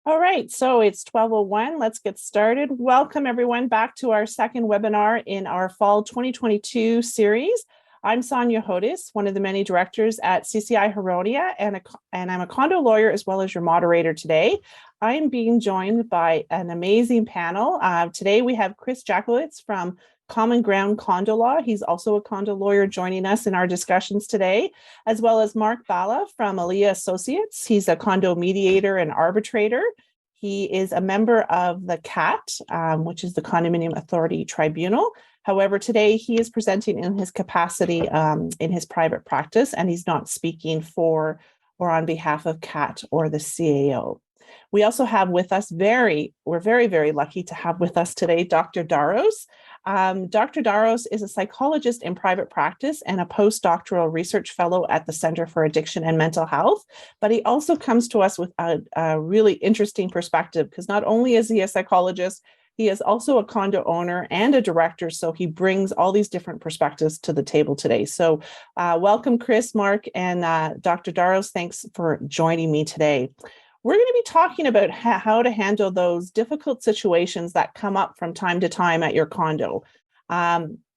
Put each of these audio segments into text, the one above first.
All right, so it's 12:01. Let's get started. Welcome everyone back to our second webinar in our fall 2022 series. I'm Sonja Hodis, one of the many directors at CCI Huronia, and I'm a condo lawyer as well as your moderator today. I am being joined by an amazing panel. Today we have Chris Jaglowitz from Common Ground Condo Law. He's also a condo lawyer joining us in our discussions today, as well as Marc Bhalla from Aliyah Associates. He's a condo mediator and arbitrator. He is a member of the CAT, which is the Condominium Authority Tribunal. However, today he is presenting in his capacity in his private practice, and he's not speaking for or on behalf of CAT or the CAO. We also have with us we're very, very lucky to have with us today Dr. Daros. Dr. Daros is a psychologist in private practice and a postdoctoral research fellow at the Center for Addiction and Mental Health. But he also comes to us with a really interesting perspective because not only is he a psychologist, he is also a condo owner and a director. So he brings all these different perspectives to the table today. So welcome, Chris, Marc, and Dr. Daros. Thanks for joining me today. We're going to be talking about how to handle those difficult situations that come up from time to time at your condo.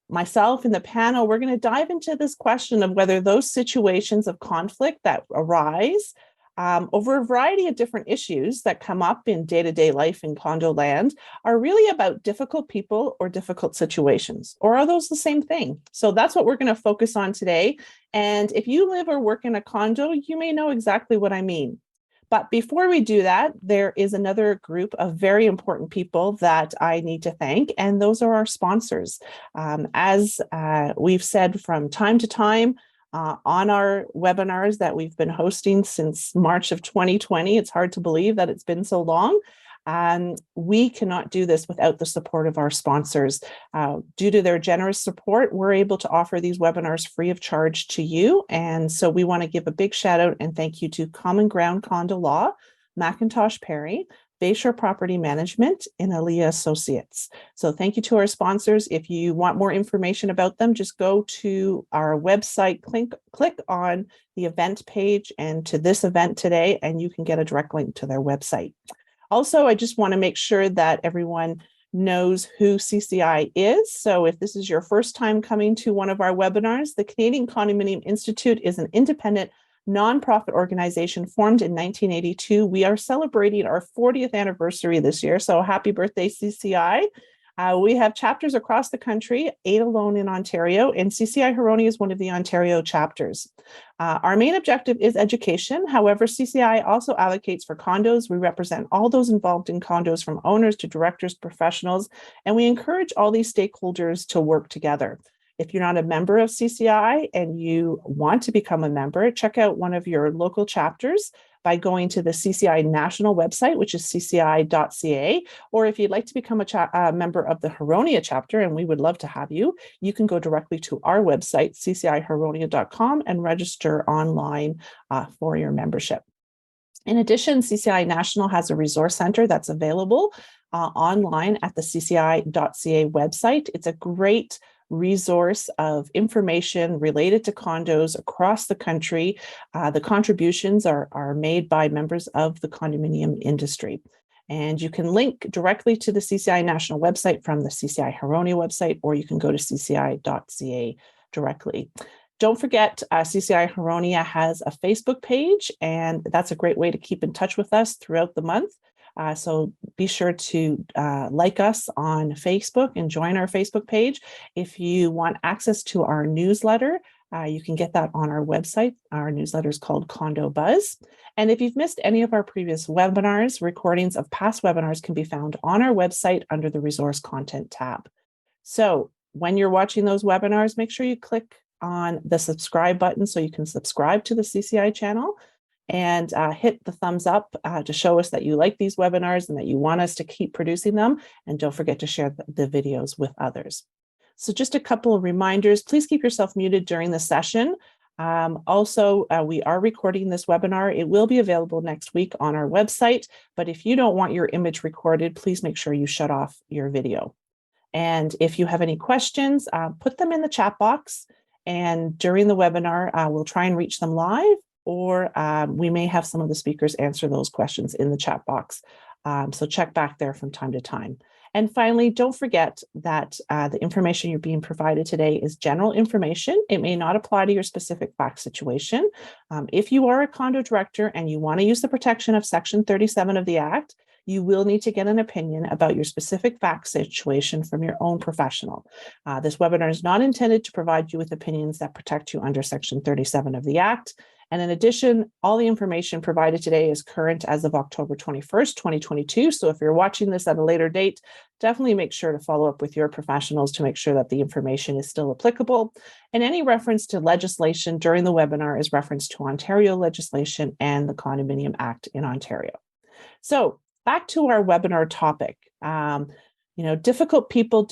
Myself and the panel, we're going to dive into this question of whether those situations of conflict that arise over a variety of different issues that come up in day-to-day life in condo land are really about difficult people or difficult situations, or are those the same thing? So that's what we're going to focus on today. And if you live or work in a condo, you may know exactly what I mean. But before we do that, there is another group of very important people that I need to thank, and those are our sponsors. As we've said from time to time on our webinars that we've been hosting since March of 2020, it's hard to believe that it's been so long. We cannot do this without the support of our sponsors. Due to their generous support, we're able to offer these webinars free of charge to you. And so we want to give a big shout out and thank you to Common Ground Condo Law, McIntosh Perry, Bayshore Property Management, and Aliyah Associates. So thank you to our sponsors. If you want more information about them, just go to our website, click on the event page and to this event today, and you can get a direct link to their website. Also, I just want to make sure that everyone knows who CCI is. So if this is your first time coming to one of our webinars, the Canadian Condominium Institute is an independent nonprofit organization formed in 1982. We are celebrating our 40th anniversary this year. So happy birthday, CCI. We have chapters across the country, 8 alone in Ontario, and CCI Huronia is one of the Ontario chapters. Our main objective is education. However, CCI also advocates for condos. We represent all those involved in condos, from owners to directors, professionals, and we encourage all these stakeholders to work together. If you're not a member of CCI and you want to become a member, check out one of your local chapters by going to the CCI national website, which is cci.ca. Or if you'd like to become a member of the Huronia chapter, and we would love to have you, you can go directly to our website, ccihuronia.com, and register online for your membership. In addition, CCI National has a resource center that's available online at the cci.ca website. It's a great resource of information related to condos across the country. The contributions are made by members of the condominium industry. And you can link directly to the CCI National website from the CCI Huronia website, or you can go to cci.ca directly. Don't forget, CCI Huronia has a Facebook page, and that's a great way to keep in touch with us throughout the month. So be sure to like us on Facebook and join our Facebook page. If you want access to our newsletter, you can get that on our website. Our newsletter is called Condo Buzz. And if you've missed any of our previous webinars, recordings of past webinars can be found on our website under the Resource Content tab. So when you're watching those webinars, make sure you click on the subscribe button so you can subscribe to the CCI channel, and hit the thumbs up to show us that you like these webinars and that you want us to keep producing them. And don't forget to share the videos with others. So just a couple of reminders, please keep yourself muted during the session. Also, we are recording this webinar. It will be available next week on our website, but if you don't want your image recorded, please make sure you shut off your video. And if you have any questions, put them in the chat box. And during the webinar, we'll try and reach them live. or we may have some of the speakers answer those questions in the chat box. So check back there from time to time. And finally, don't forget that the information you're being provided today is general information. It may not apply to your specific fact situation. If you are a condo director and you want to use the protection of Section 37 of the Act, you will need to get an opinion about your specific fact situation from your own professional. This webinar is not intended to provide you with opinions that protect you under Section 37 of the Act. And in addition, all the information provided today is current as of October 21st, 2022. So if you're watching this at a later date, definitely make sure to follow up with your professionals to make sure that the information is still applicable. And any reference to legislation during the webinar is reference to Ontario legislation and the Condominium Act in Ontario. So back to our webinar topic. Difficult people,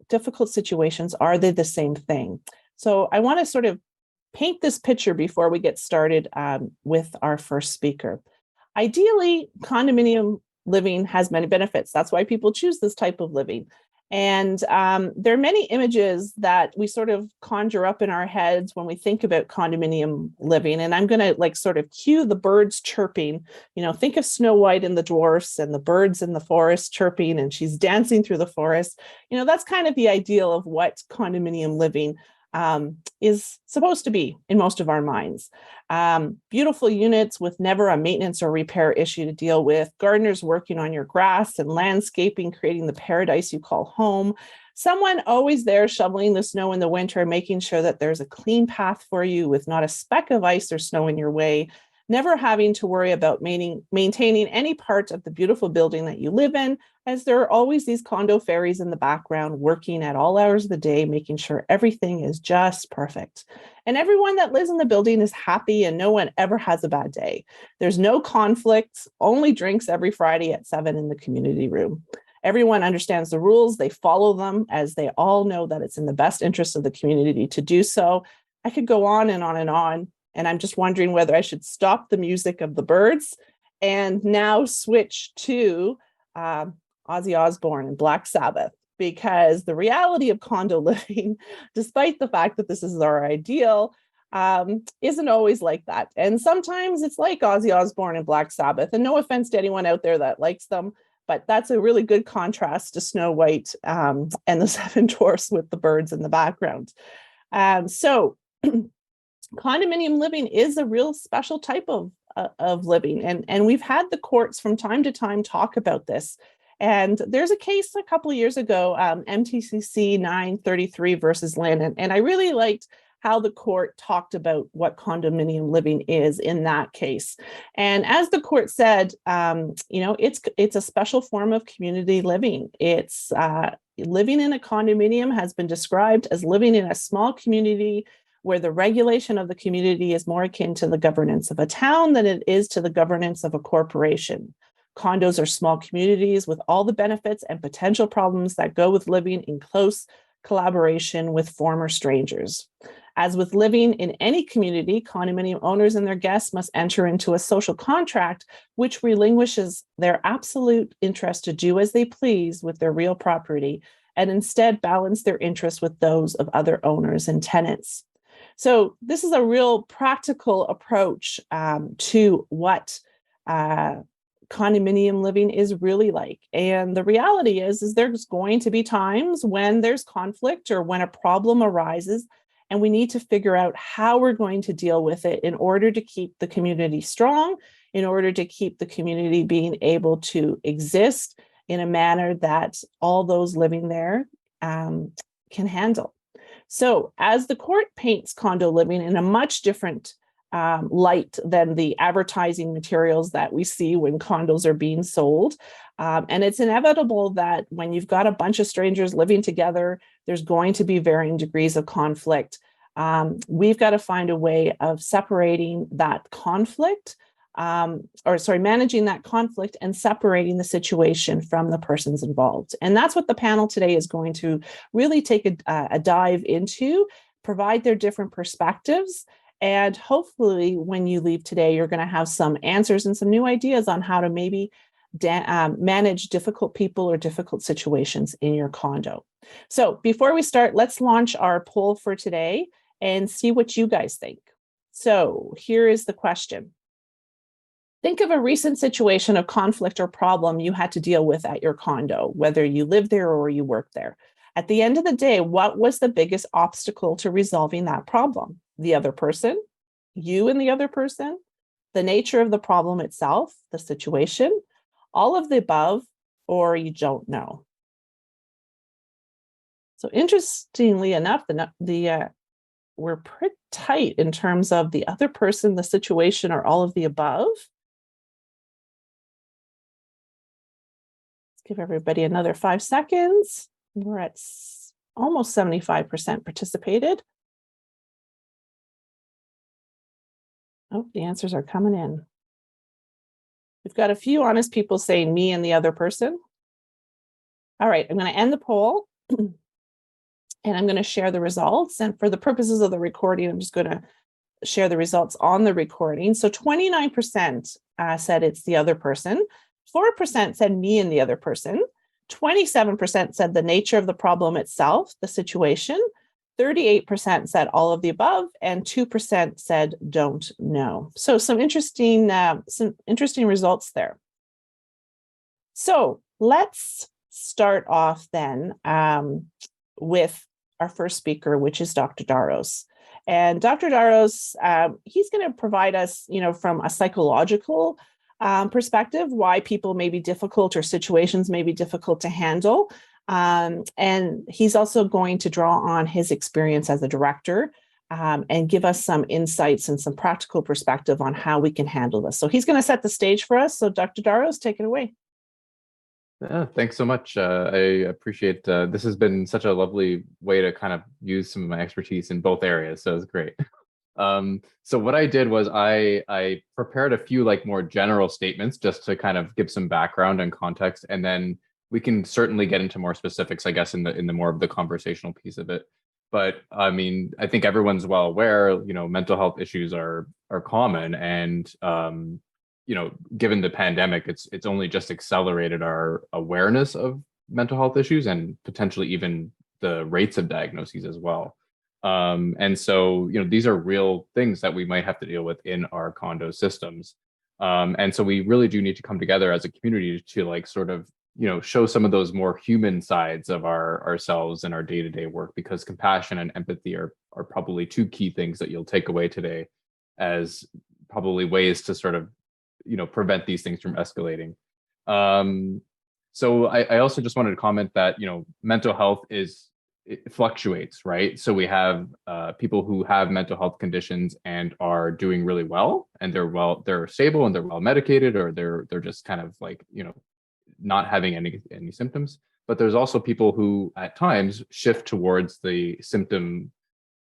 difficult situations, are they the same thing? So I want to sort of paint this picture before we get started with our first speaker. Ideally, condominium living has many benefits. That's why people choose this type of living. And there are many images that we sort of conjure up in our heads when we think about condominium living. And I'm going to sort of cue the birds chirping. Think of Snow White and the dwarfs and the birds in the forest chirping, and she's dancing through the forest. That's kind of the ideal of what condominium living is supposed to be in most of our minds. Beautiful units with never a maintenance or repair issue to deal with, gardeners working on your grass and landscaping, creating the paradise you call home, someone always there shoveling the snow in the winter, making sure that there's a clean path for you with not a speck of ice or snow in your way, never having to worry about maintaining any part of the beautiful building that you live in, as there are always these condo fairies in the background working at all hours of the day, making sure everything is just perfect. And everyone that lives in the building is happy and no one ever has a bad day. There's no conflicts, only drinks every Friday at 7 in the community room. Everyone understands the rules, they follow them, as they all know that it's in the best interest of the community to do so. I could go on and on and on. And I'm just wondering whether I should stop the music of the birds and now switch to Ozzy Osbourne and Black Sabbath, because the reality of condo living, despite the fact that this is our ideal, isn't always like that. And sometimes it's like Ozzy Osbourne and Black Sabbath. And no offense to anyone out there that likes them, but that's a really good contrast to Snow White and the Seven Dwarfs with the birds in the background. Condominium living is a real special type of living. And we've had the courts from time to time talk about this. And there's a case a couple of years ago, MTCC 933 versus Landon. And I really liked how the court talked about what condominium living is in that case. And as the court said, it's a special form of community living. It's living in a condominium has been described as living in a small community where the regulation of the community is more akin to the governance of a town than it is to the governance of a corporation. Condos are small communities with all the benefits and potential problems that go with living in close collaboration with former strangers. As with living in any community, condominium owners and their guests must enter into a social contract which relinquishes their absolute interest to do as they please with their real property and instead balance their interests with those of other owners and tenants. So this is a real practical approach to what condominium living is really like. And the reality is there's going to be times when there's conflict or when a problem arises, and we need to figure out how we're going to deal with it in order to keep the community strong, in order to keep the community being able to exist in a manner that all those living there can handle. So as the court paints condo living in a much different light than the advertising materials that we see when condos are being sold, and it's inevitable that when you've got a bunch of strangers living together, there's going to be varying degrees of conflict. We've got to find a way of separating that conflict, managing that conflict and separating the situation from the persons involved. And that's what the panel today is going to really take a dive into, provide their different perspectives. And hopefully when you leave today, you're going to have some answers and some new ideas on how to maybe manage difficult people or difficult situations in your condo. So before we start, let's launch our poll for today and see what you guys think. So here is the question. Think of a recent situation of conflict or problem you had to deal with at your condo, whether you live there or you work there. At the end of the day, what was the biggest obstacle to resolving that problem? The other person, you and the other person, the nature of the problem itself, the situation, all of the above, or you don't know. So interestingly enough, we're pretty tight in terms of the other person, the situation, or all of the above. Let's give everybody another 5 seconds. We're at almost 75% participated. Oh, the answers are coming in. We've got a few honest people saying me and the other person. All right, I'm going to end the poll and I'm going to share the results. And for the purposes of the recording, I'm just going to share the results on the recording. So 29% said it's the other person. 4% said me and the other person. 27% said the nature of the problem itself, the situation. 38% said all of the above, and 2% said don't know. So some interesting results there. So let's start off then with our first speaker, which is Dr. Daros. And Dr. Daros, he's going to provide us, from a psychological perspective, why people may be difficult or situations may be difficult to handle. And he's also going to draw on his experience as a director and give us some insights and some practical perspective on how we can handle this. So he's going to set the stage for us. So Dr. Daros, take it away. Yeah, thanks so much. I appreciate this has been such a lovely way to kind of use some of my expertise in both areas. So it's great. So what I did was I prepared a few more general statements just to kind of give some background and context, and then we can certainly get into more specifics, I guess, in the more of the conversational piece of it. But I mean, I think everyone's well aware, mental health issues are common, and given the pandemic, it's only just accelerated our awareness of mental health issues and potentially even the rates of diagnoses as well. And so, these are real things that we might have to deal with in our condo systems. And so we really do need to come together as a community to sort of, show some of those more human sides of ourselves and our day-to-day work, because compassion and empathy are probably two key things that you'll take away today as probably ways to sort of, prevent these things from escalating. So I also just wanted to comment that, mental health it fluctuates, right? So we have people who have mental health conditions and are doing really well, and they're stable and they're well medicated, or they're just kind of not having any symptoms. But there's also people who at times shift towards the symptom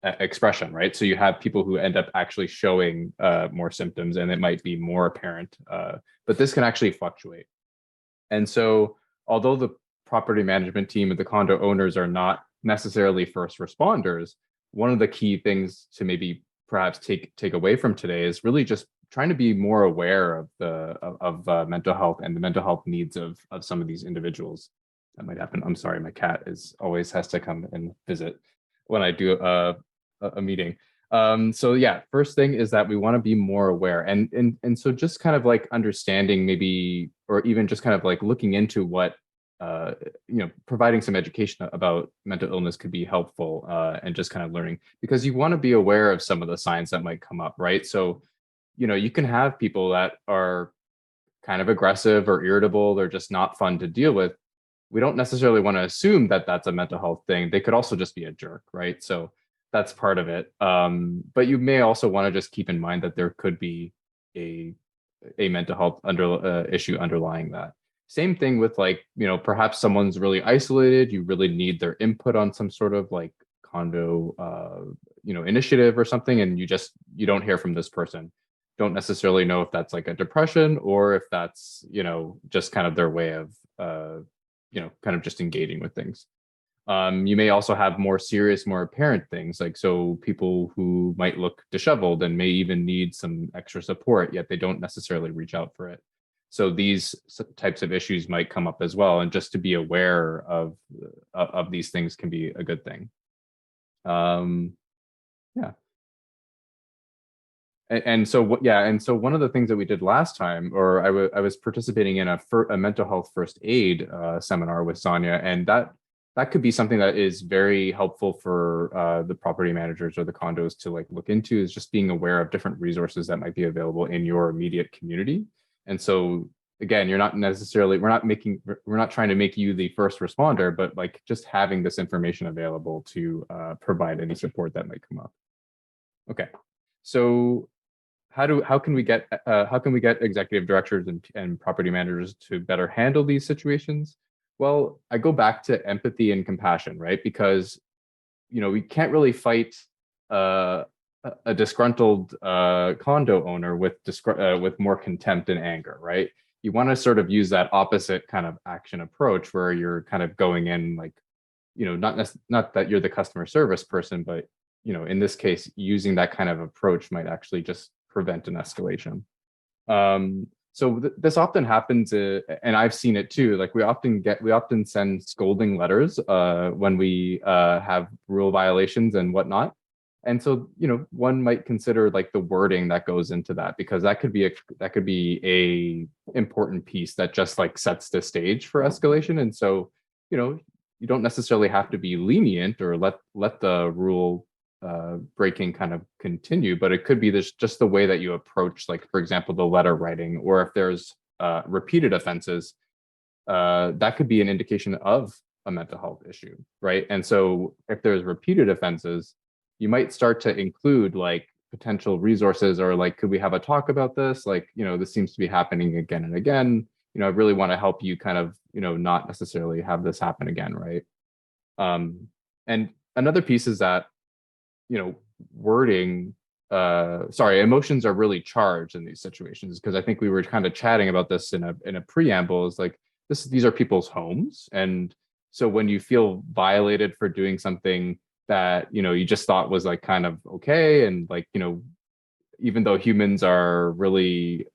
expression, right? So you have people who end up actually showing more symptoms, and it might be more apparent, but this can actually fluctuate. And so although the property management team and the condo owners are not necessarily first responders, one of the key things to maybe perhaps take away from today is really just trying to be more aware of mental health and the mental health needs of some of these individuals. That might happen. I'm sorry, my cat always has to come and visit when I do a meeting. So yeah, first thing is that we want to be more aware, and so just kind of understanding maybe, or even just kind of looking into what providing some education about mental illness could be helpful, and just kind of learning, because you want to be aware of some of the signs that might come up, right? So, you can have people that are kind of aggressive or irritable, they're just not fun to deal with. We don't necessarily want to assume that that's a mental health thing. They could also just be a jerk, right? So that's part of it. But you may also want to just keep in mind that there could be a mental health issue underlying that. Same thing with perhaps someone's really isolated, you really need their input on some sort of condo initiative or something, and you don't hear from this person. Don't necessarily know if that's a depression, or if that's just kind of their way of kind of just engaging with things. You may also have more serious, more apparent things, so people who might look disheveled and may even need some extra support, yet they don't necessarily reach out for it. So these types of issues might come up as well, and just to be aware of these things can be a good thing. Yeah. And so what? Yeah, and so one of the things that we did last time, or I was participating in a mental health first aid seminar with Sonja, and that could be something that is very helpful for the property managers or the condos to like look into, is just being aware of different resources that might be available in your immediate community. And so again, you're not necessarily we're not trying to make you the first responder, but like just having this information available to provide any support that might come up. Okay, so how can we get executive directors and property managers to better handle these situations? Well, I go back to empathy and compassion, right? Because we can't really fight uh, a disgruntled condo owner with more contempt and anger, right? You want to sort of use that opposite kind of action approach where you're kind of going in like, not that you're the customer service person, but in this case, using that kind of approach might actually just prevent an escalation. So this often happens, and I've seen it too. Like we often send scolding letters when we have rule violations and whatnot. And so one might consider like the wording that goes into that, because that could be a important piece that just like sets the stage for escalation. And so you don't necessarily have to be lenient or let the rule breaking kind of continue, but it could be just the way that you approach, like for example, the letter writing, or if there's repeated offenses, that could be an indication of a mental health issue, right? And so if there's repeated offenses, you might start to include like potential resources, or like, could we have a talk about this? Like, this seems to be happening again and again. I really want to help you kind of, not necessarily have this happen again, right? And another piece is that wording emotions are really charged in these situations, because I think we were kind of chatting about this in a preamble, is like these are people's homes. And so when you feel violated for doing something that you just thought was like kind of okay, and like even though humans are really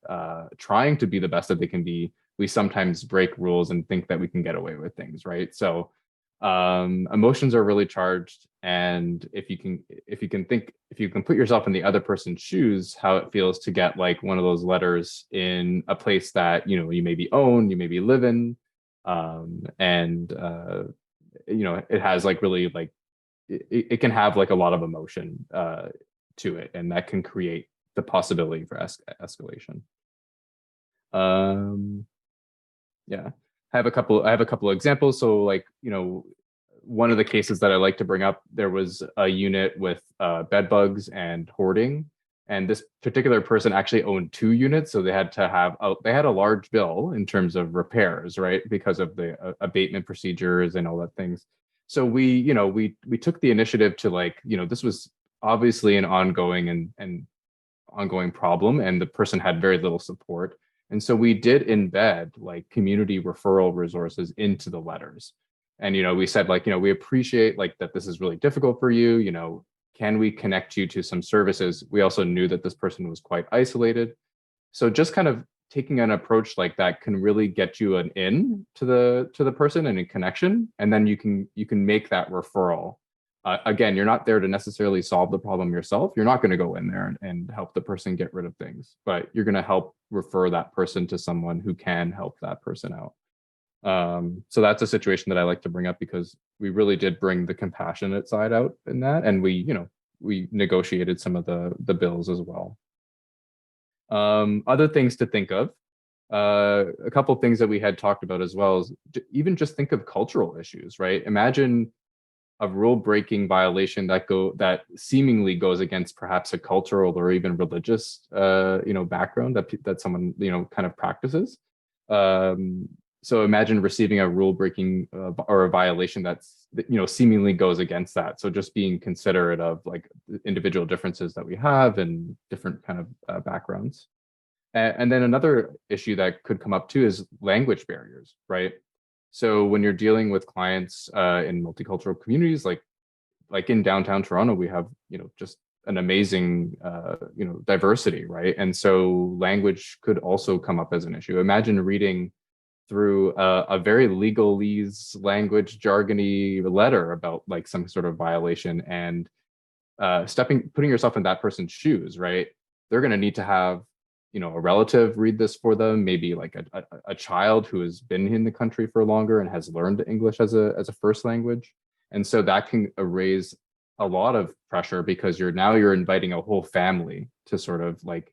trying to be the best that they can be, we sometimes break rules and think that we can get away with things, right? So emotions are really charged, and if you can put yourself in the other person's shoes, how it feels to get like one of those letters in a place that you maybe own, you maybe live in, and it has like really like it can have like a lot of emotion to it, and that can create the possibility for escalation. Yeah. I have a couple of examples. So like, one of the cases that I like to bring up, there was a unit with bed bugs and hoarding. And this particular person actually owned 2 units. So they had a large bill in terms of repairs, right? Because of the abatement procedures and all that things. So we took the initiative to like, this was obviously an ongoing and ongoing problem, and the person had very little support. And so we did embed like community referral resources into the letters. And, we said like, we appreciate like that this is really difficult for you, can we connect you to some services? We also knew that this person was quite isolated. So just kind of taking an approach like that can really get you an in to the person and a connection. And then you can make that referral. Again, you're not there to necessarily solve the problem yourself. You're not going to go in there and help the person get rid of things, but you're going to help refer that person to someone who can help that person out. So that's a situation that I like to bring up, because we really did bring the compassionate side out in that, and we negotiated some of the bills as well. Other things to think of, a couple of things that we had talked about as well is even just think of cultural issues, right? Imagine a rule breaking violation that seemingly goes against perhaps a cultural or even religious background that someone kind of practices. So imagine receiving a rule breaking or a violation that's seemingly goes against that. So just being considerate of like individual differences that we have and different kind of backgrounds. And then another issue that could come up too is language barriers, right? So when you're dealing with clients in multicultural communities, like in downtown Toronto, we have just an amazing diversity, right? And so language could also come up as an issue. Imagine reading through a very legalese language jargony letter about like some sort of violation, and putting yourself in that person's shoes, right? they're going to need to have, a relative read this for them, maybe like a child who has been in the country for longer and has learned English as a first language. And so that can raise a lot of pressure because you're inviting a whole family to sort of like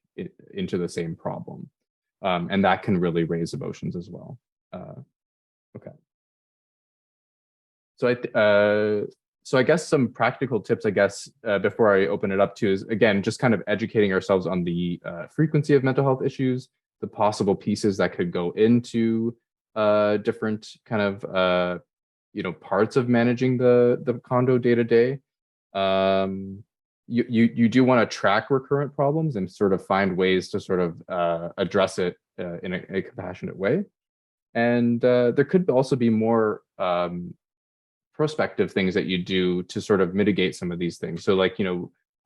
into the same problem. And that can really raise emotions as well. Okay. So I guess some practical tips, before I open it up to is, again, just kind of educating ourselves on the frequency of mental health issues, the possible pieces that could go into different kind of, parts of managing the condo day to day. You do want to track recurrent problems and sort of find ways to sort of address it in a compassionate way. And there could also be more prospective things that you do to sort of mitigate some of these things. So like,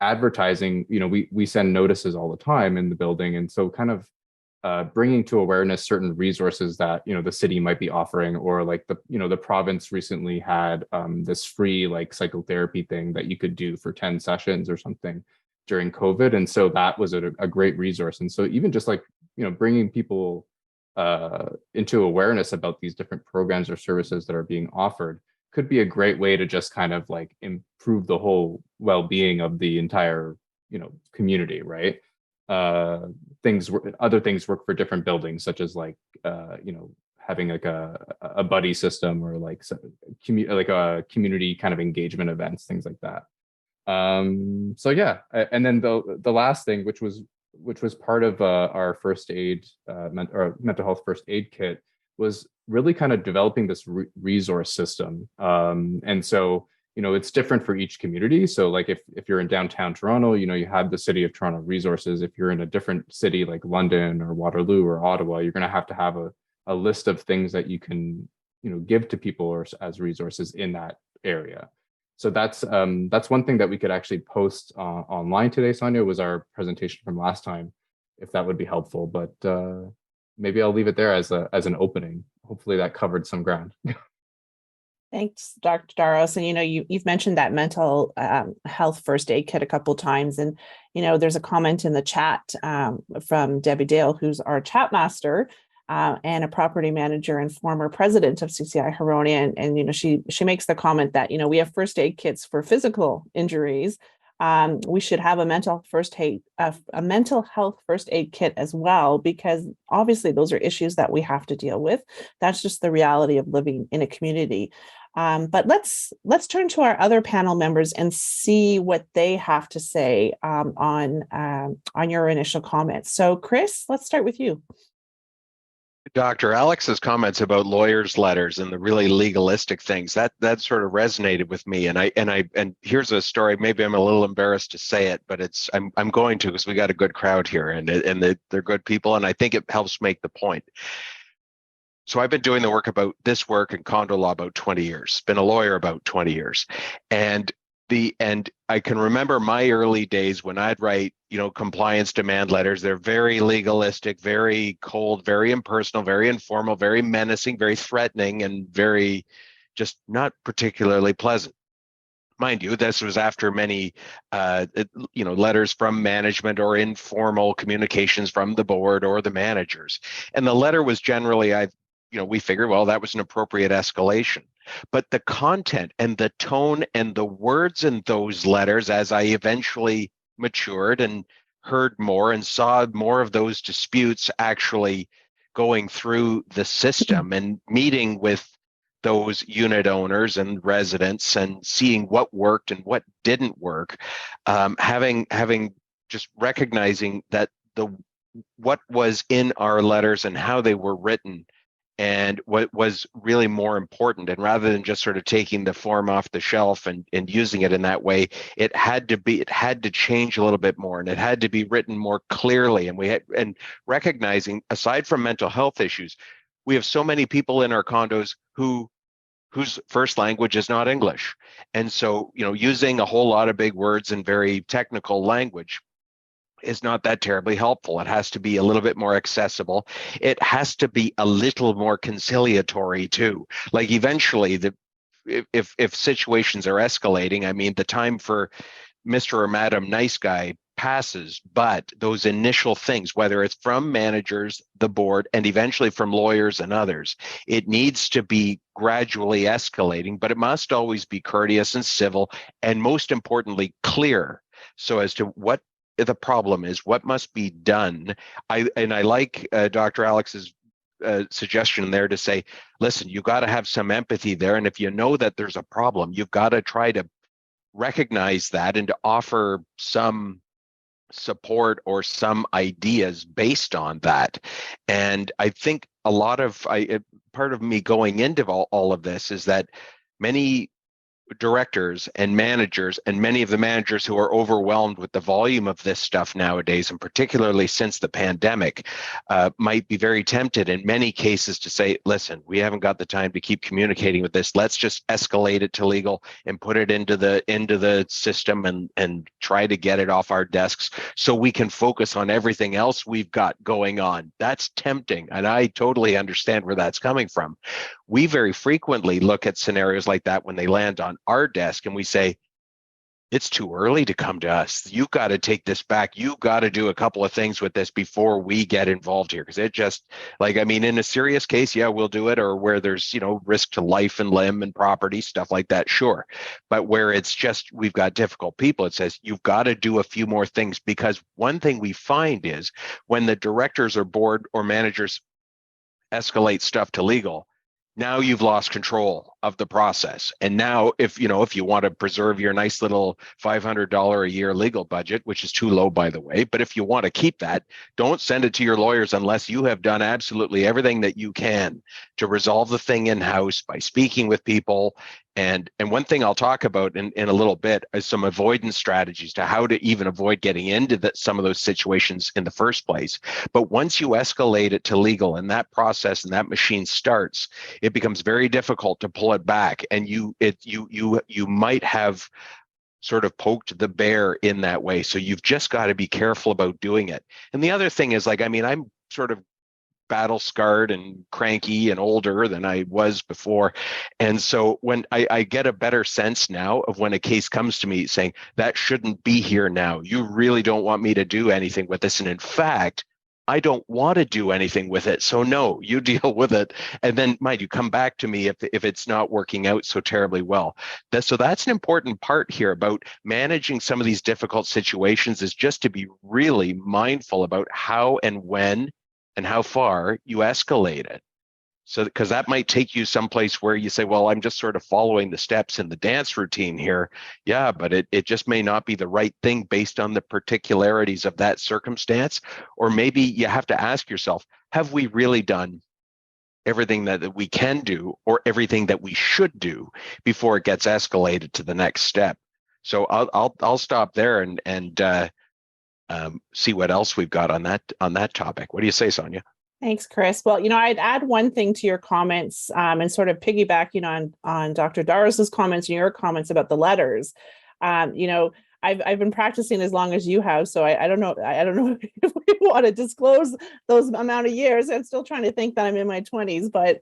advertising, we send notices all the time in the building. And so kind of bringing to awareness certain resources that, the city might be offering, or like the province recently had this free like psychotherapy thing that you could do for 10 sessions or something during COVID. And so that was a great resource. And so even just like, bringing people into awareness about these different programs or services that are being offered could be a great way to just kind of like improve the whole well-being of the entire, community, right? Other things work for different buildings, such as like, having like a buddy system, or like a community kind of engagement events, things like that. So yeah, and then the last thing, which was part of our first aid or mental health first aid kit, was really kind of developing this resource system. And so, it's different for each community. So like if you're in downtown Toronto, you have the City of Toronto resources. If you're in a different city like London or Waterloo or Ottawa, you're going to have a list of things that you can, give to people or as resources in that area. So that's one thing that we could actually post online today, Sonja, was our presentation from last time, if that would be helpful. But maybe I'll leave it there as an opening. Hopefully that covered some ground. Thanks, Dr. Daros. And, you've mentioned that mental health first aid kit a couple of times. And, there's a comment in the chat from Debbie Dale, who's our chat master and a property manager and former president of CCI Huronia. And she makes the comment that, we have first aid kits for physical injuries. We should have a mental health first aid kit as well, because obviously those are issues that we have to deal with. That's just the reality of living in a community. But let's turn to our other panel members and see what they have to say on your initial comments. So, Chris, let's start with you. Dr. Alex's comments about lawyers' letters and the really legalistic things, that sort of resonated with me. And here's a story. Maybe I'm a little embarrassed to say it, but I'm going to, because we got a good crowd here, and they're good people, and I think it helps make the point. So I've been doing the work about this work in condo law about 20 years. Been a lawyer about 20 years, and I can remember my early days when I'd write, compliance demand letters. They're very legalistic, very cold, very impersonal, very informal, very menacing, very threatening, and very just not particularly pleasant. Mind you, this was after many, letters from management or informal communications from the board or the managers. And the letter was generally, we figured, well, that was an appropriate escalation. But the content and the tone and the words in those letters, as I eventually matured and heard more and saw more of those disputes actually going through the system and meeting with those unit owners and residents and seeing what worked and what didn't work, having just recognizing that what was in our letters and how they were written and what was really more important. And rather than just sort of taking the form off the shelf and using it in that way, it had to change a little bit more, and it had to be written more clearly. And recognizing, aside from mental health issues, we have so many people in our condos whose first language is not English. And so, using a whole lot of big words and very technical language is not that terribly helpful. It has to be a little bit more accessible. It has to be a little more conciliatory too. Like eventually, if situations are escalating, I mean, the time for Mr. or Madam Nice Guy passes, but those initial things, whether it's from managers, the board, and eventually from lawyers and others, it needs to be gradually escalating, but it must always be courteous and civil, and most importantly, clear. So as to what the problem is, what must be done. I like Dr. Alex's suggestion there to say, listen, you got to have some empathy there. And if you know that there's a problem, you've got to try to recognize that and to offer some support or some ideas based on that. And I think a lot of part of me going into all of this is that many directors and managers, and many of the managers who are overwhelmed with the volume of this stuff nowadays, and particularly since the pandemic, might be very tempted in many cases to say, listen, we haven't got the time to keep communicating with this. Let's just escalate it to legal and put it into the system and try to get it off our desks so we can focus on everything else we've got going on. That's tempting, and I totally understand where that's coming from. We very frequently look at scenarios like that when they land on our desk and we say, it's too early to come to us. You've got to take this back. You've got to do a couple of things with this before we get involved here. Because it just, like, I mean, in a serious case, yeah, we'll do it. Or where there's, risk to life and limb and property, stuff like that, sure. But where it's just, we've got difficult people, it says, you've got to do a few more things. Because one thing we find is when the directors or board or managers escalate stuff to legal, now you've lost control of the process. And now if you want to preserve your nice little $500 a year legal budget, which is too low, by the way, but if you want to keep that, don't send it to your lawyers unless you have done absolutely everything that you can to resolve the thing in-house by speaking with people. And one thing I'll talk about in a little bit is some avoidance strategies to how to even avoid getting into some of those situations in the first place. But once you escalate it to legal and that process and that machine starts, it becomes very difficult to pull it back. And you might have sort of poked the bear in that way. So you've just got to be careful about doing it. And the other thing is, I'm sort of battle scarred and cranky and older than I was before. And so when I get a better sense now of when a case comes to me saying that shouldn't be here now, you really don't want me to do anything with this. And in fact, I don't want to do anything with it. So no, you deal with it. And then mind you, come back to me if it's not working out so terribly well. So that's an important part here about managing some of these difficult situations, is just to be really mindful about how and when and how far you escalate it. So, because that might take you someplace where you say, well, I'm just sort of following the steps in the dance routine here. Yeah, but it just may not be the right thing based on the particularities of that circumstance. Or maybe you have to ask yourself, have we really done everything that we can do or everything that we should do before it gets escalated to the next step? So I'll stop there and see what else we've got on that topic. What do you say, Sonja? Thanks, Chris. Well, I'd add one thing to your comments and sort of piggyback, on Dr. Daros's comments and your comments about the letters. I've been practicing as long as you have, so I don't know if we want to disclose those amount of years. I'm still trying to think that I'm in my 20s, but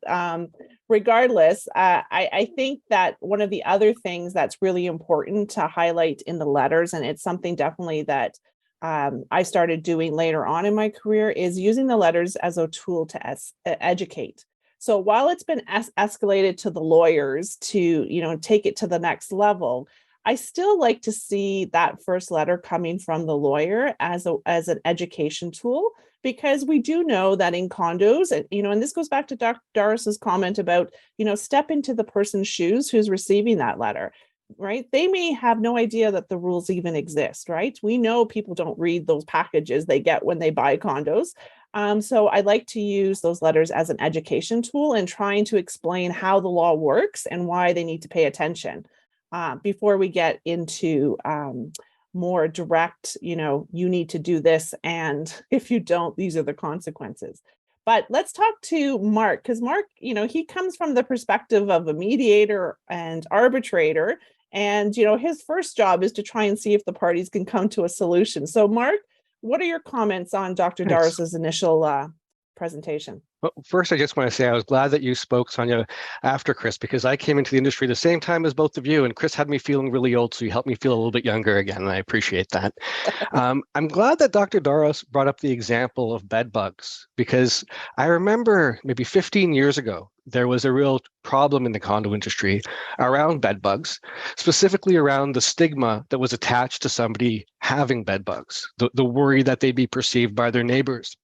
regardless, I think that one of the other things that's really important to highlight in the letters, and it's something definitely that I started doing later on in my career, is using the letters as a tool to educate. So while it's been escalated to the lawyers to, take it to the next level, I still like to see that first letter coming from the lawyer as an education tool, because we do know that in condos, and this goes back to Dr. Daros's comment about, step into the person's shoes who's receiving that letter. Right? They may have no idea that the rules even exist, right? We know people don't read those packages they get when they buy condos. So I like to use those letters as an education tool and trying to explain how the law works and why they need to pay attention before we get into more direct, you need to do this, and if you don't, these are the consequences. But let's talk to Marc, because Marc, he comes from the perspective of a mediator and arbitrator. And, his first job is to try and see if the parties can come to a solution. So, Marc, what are your comments on Dr. Thanks. Daros's initial presentation. Well, first, I just want to say I was glad that you spoke, Sonja, after Chris, because I came into the industry the same time as both of you, and Chris had me feeling really old, so you helped me feel a little bit younger again, and I appreciate that. I'm glad that Dr. Daros brought up the example of bed bugs, because I remember maybe 15 years ago, there was a real problem in the condo industry around bed bugs, specifically around the stigma that was attached to somebody having bed bugs, the worry that they'd be perceived by their neighbors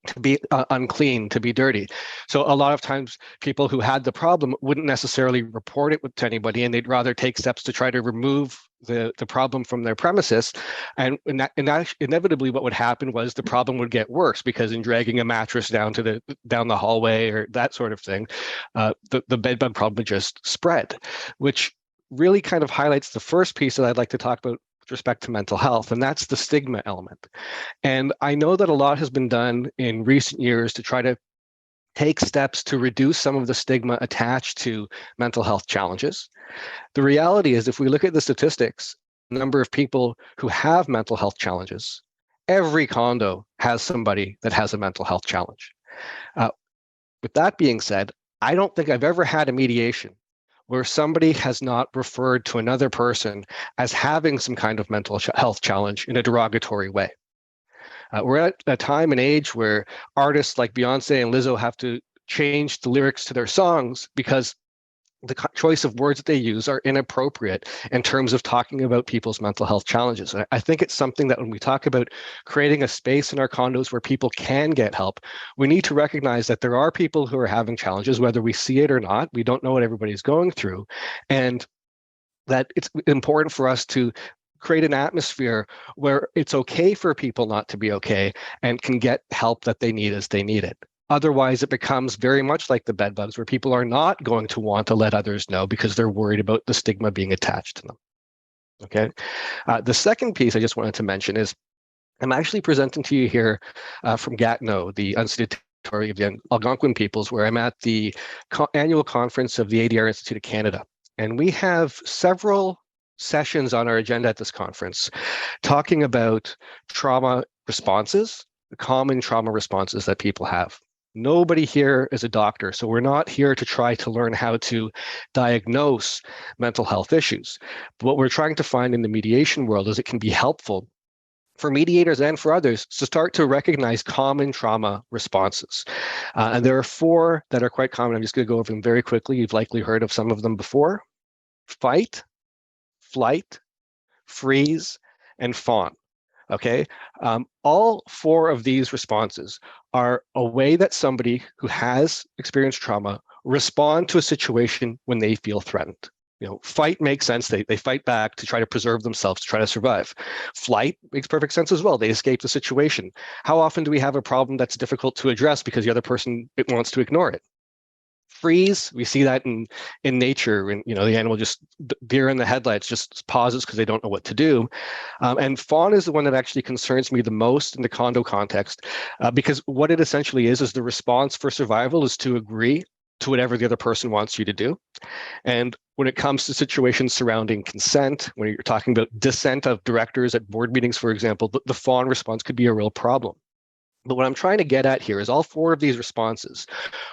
to be unclean, to be dirty. So a lot of times people who had the problem wouldn't necessarily report it to anybody, and they'd rather take steps to try to remove the problem from their premises. And inevitably what would happen was the problem would get worse, because in dragging a mattress down the hallway or that sort of thing, the bed bug problem would just spread, which really kind of highlights the first piece that I'd like to talk about with respect to mental health, and that's the stigma element. And I know that a lot has been done in recent years to try to take steps to reduce some of the stigma attached to mental health challenges. The reality is, if we look at the statistics, the number of people who have mental health challenges, every condo has somebody that has a mental health challenge. With that being said, I don't think I've ever had a mediation where somebody has not referred to another person as having some kind of mental health challenge in a derogatory way. We're at a time and age where artists like Beyonce and Lizzo have to change the lyrics to their songs because the choice of words that they use are inappropriate in terms of talking about people's mental health challenges. I think it's something that when we talk about creating a space in our condos where people can get help, we need to recognize that there are people who are having challenges, whether we see it or not. We don't know what everybody's going through, and that it's important for us to create an atmosphere where it's okay for people not to be okay and can get help that they need as they need it. Otherwise, it becomes very much like the bed bugs, where people are not going to want to let others know because they're worried about the stigma being attached to them. Okay. The second piece I just wanted to mention is I'm actually presenting to you here from Gatineau, the unceded territory of the Algonquin peoples, where I'm at the annual conference of the ADR Institute of Canada. And we have several sessions on our agenda at this conference talking about trauma responses, the common trauma responses that people have. Nobody here is a doctor, so we're not here to try to learn how to diagnose mental health issues. But what we're trying to find in the mediation world is it can be helpful for mediators and for others to start to recognize common trauma responses. And there are 4 that are quite common. I'm just going to go over them very quickly. You've likely heard of some of them before: fight, flight, freeze, and fawn. Okay, all 4 of these responses are a way that somebody who has experienced trauma respond to a situation when they feel threatened. You know, fight makes sense. They fight back to try to preserve themselves, to try to survive. Flight makes perfect sense as well. They escape the situation. How often do we have a problem that's difficult to address because the other person wants to ignore it? Freeze, we see that in nature, and the animal just deer in the headlights just pauses because they don't know what to do. And fawn is the one that actually concerns me the most in the condo context, because what it essentially is the response for survival is to agree to whatever the other person wants you to do. And when it comes to situations surrounding consent, when you're talking about dissent of directors at board meetings, for example, the fawn response could be a real problem. But what I'm trying to get at here is all 4 of these responses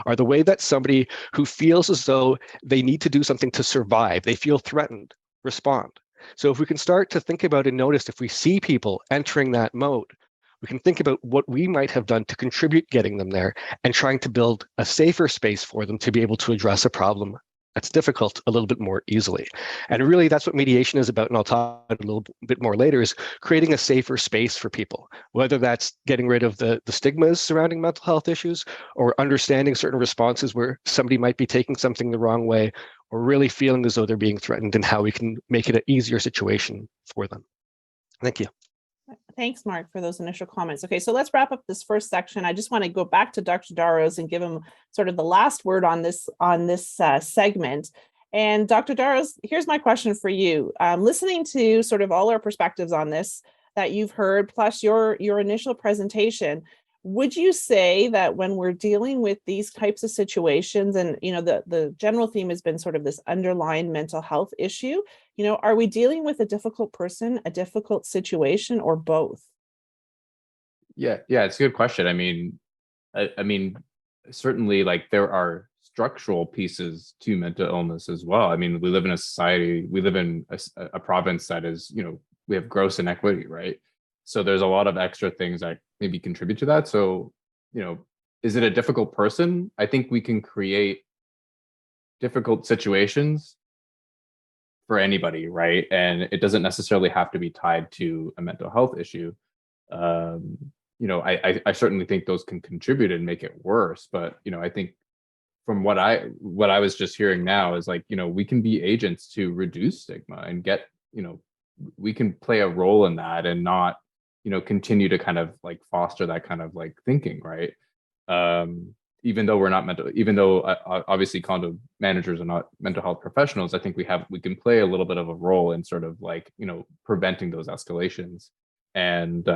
are the way that somebody who feels as though they need to do something to survive, they feel threatened, respond. So if we can start to think about and notice if we see people entering that mode, we can think about what we might have done to contribute getting them there and trying to build a safer space for them to be able to address a problem that's difficult a little bit more easily. And really, that's what mediation is about, and I'll talk a little bit more later, is creating a safer space for people, whether that's getting rid of the stigmas surrounding mental health issues, or understanding certain responses where somebody might be taking something the wrong way, or really feeling as though they're being threatened, and how we can make it an easier situation for them. Thank you. Thanks, Mark, for those initial comments. Okay, so let's wrap up this first section. I just want to go back to Dr. Daros and give him sort of the last word on this segment. And Dr. Daros, here's my question for you. Listening to sort of all our perspectives on this that you've heard, plus your initial presentation, would you say that when we're dealing with these types of situations, and the general theme has been sort of this underlying mental health issue, are we dealing with a difficult person, a difficult situation, or both? Yeah, it's a good question. I mean, I mean, certainly, like, there are structural pieces to mental illness as well. I mean, we live in a society, we live in a province that is, we have gross inequity, right? So there's a lot of extra things that maybe contribute to that. So, is it a difficult person? I think we can create difficult situations for anybody, right? And it doesn't necessarily have to be tied to a mental health issue. I certainly think those can contribute and make it worse. But I think from what I was just hearing now is, like, we can be agents to reduce stigma and get, we can play a role in that and not, continue to kind of like foster that kind of like thinking, right? Even though we're not even though obviously condo managers are not mental health professionals, I think we can play a little bit of a role in sort of like, preventing those escalations and,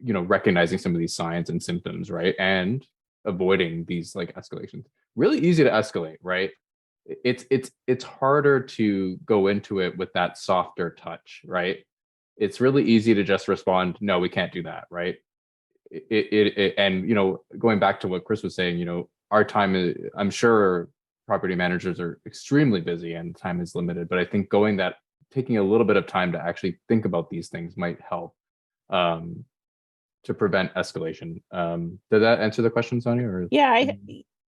recognizing some of these signs and symptoms, right? And avoiding these like escalations. Really easy to escalate, right? It's harder to go into it with that softer touch, right? It's really easy to just respond, no, we can't do that, right? And going back to what Chris was saying, our time is, I'm sure property managers are extremely busy and time is limited, but I think taking a little bit of time to actually think about these things might help to prevent escalation. Did that answer the question, Sonja? Or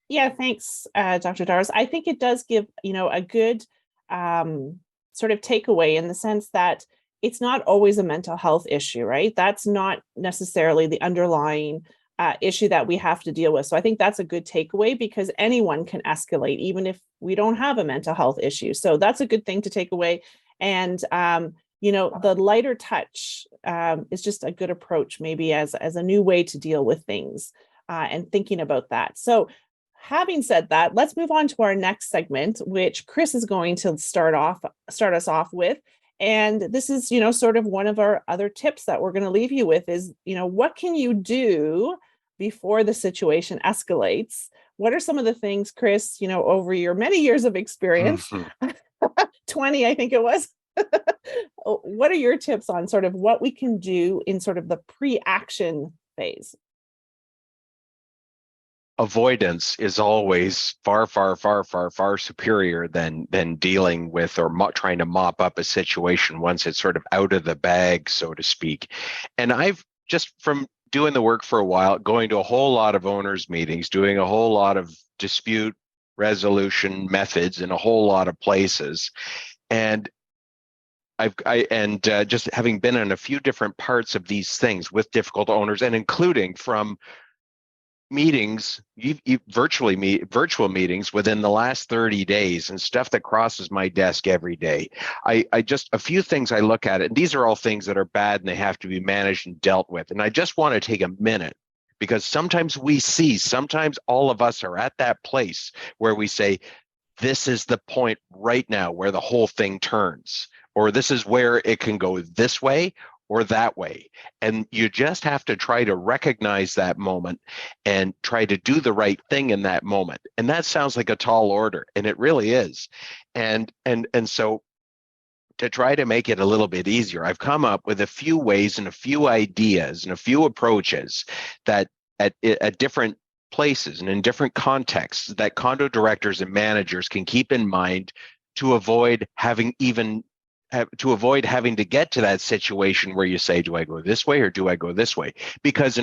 yeah, thanks, Dr. Daros. I think it does give a good sort of takeaway, in the sense that it's not always a mental health issue, right? That's not necessarily the underlying issue that we have to deal with. So I think that's a good takeaway, because anyone can escalate, even if we don't have a mental health issue. So that's a good thing to take away. And, the lighter touch is just a good approach, maybe as a new way to deal with things, and thinking about that. So having said that, let's move on to our next segment, which Chris is going to start us off with. And this is, sort of one of our other tips that we're going to leave you with is, what can you do before the situation escalates? What are some of the things, Chris, over your many years of experience, 20, I think it was, what are your tips on sort of what we can do in sort of the pre-action phase? Avoidance is always far, far, far, far, far superior than dealing with or trying to mop up a situation once it's sort of out of the bag, so to speak. And I've just, from doing the work for a while, going to a whole lot of owners meetings, doing a whole lot of dispute resolution methods in a whole lot of places, and just having been in a few different parts of these things with difficult owners, and including from meetings, virtual meetings within the last 30 days and stuff that crosses my desk every day. I just, a few things I look at it, and these are all things that are bad and they have to be managed and dealt with. And I just want to take a minute, because sometimes sometimes all of us are at that place where we say, this is the point right now where the whole thing turns, or this is where it can go this way or that way. And you just have to try to recognize that moment and try to do the right thing in that moment. And that sounds like a tall order, and it really is. And so to try to make it a little bit easier, I've come up with a few ways and a few ideas and a few approaches that at different places and in different contexts that condo directors and managers can keep in mind to avoid having to get to that situation where you say, do I go this way or do I go this way? Because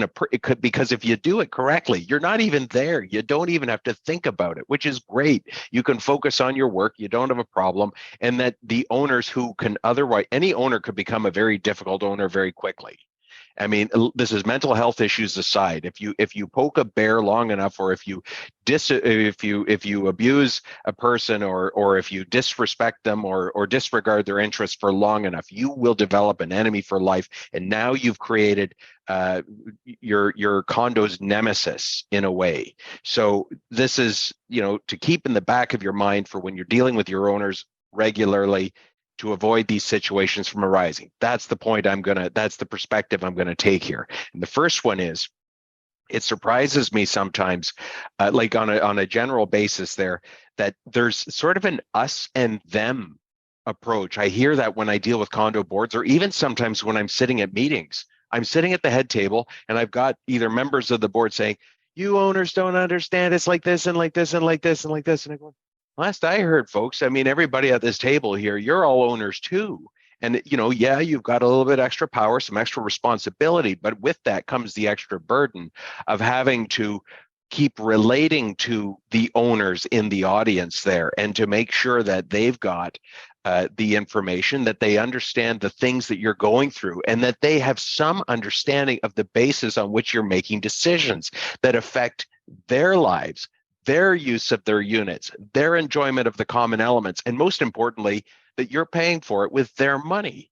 because if you do it correctly, you're not even there. You don't even have to think about it, which is great. You can focus on your work. You don't have a problem. And that the owners who can otherwise, any owner could become a very difficult owner very quickly. I mean, this is mental health issues aside. If you poke a bear long enough, or if you abuse a person, or if you disrespect them or disregard their interests for long enough, you will develop an enemy for life. And now you've created your condo's nemesis in a way. So this is, to keep in the back of your mind for when you're dealing with your owners regularly, to avoid these situations from arising. That's the point that's the perspective I'm going to take here. And the first one is, it surprises me sometimes, like on a general basis there, that there's sort of an us and them approach. I hear that when I deal with condo boards, or even sometimes when I'm sitting at meetings. I'm sitting at the head table and I've got either members of the board saying, you owners don't understand. It's like this and like this and like this and like this. And I go, last I heard, folks, I mean, everybody at this table here, you're all owners too. And, yeah, you've got a little bit extra power, some extra responsibility, but with that comes the extra burden of having to keep relating to the owners in the audience there and to make sure that they've got the information, that they understand the things that you're going through, and that they have some understanding of the basis on which you're making decisions that affect their lives, their use of their units, their enjoyment of the common elements, and most importantly, that you're paying for it with their money,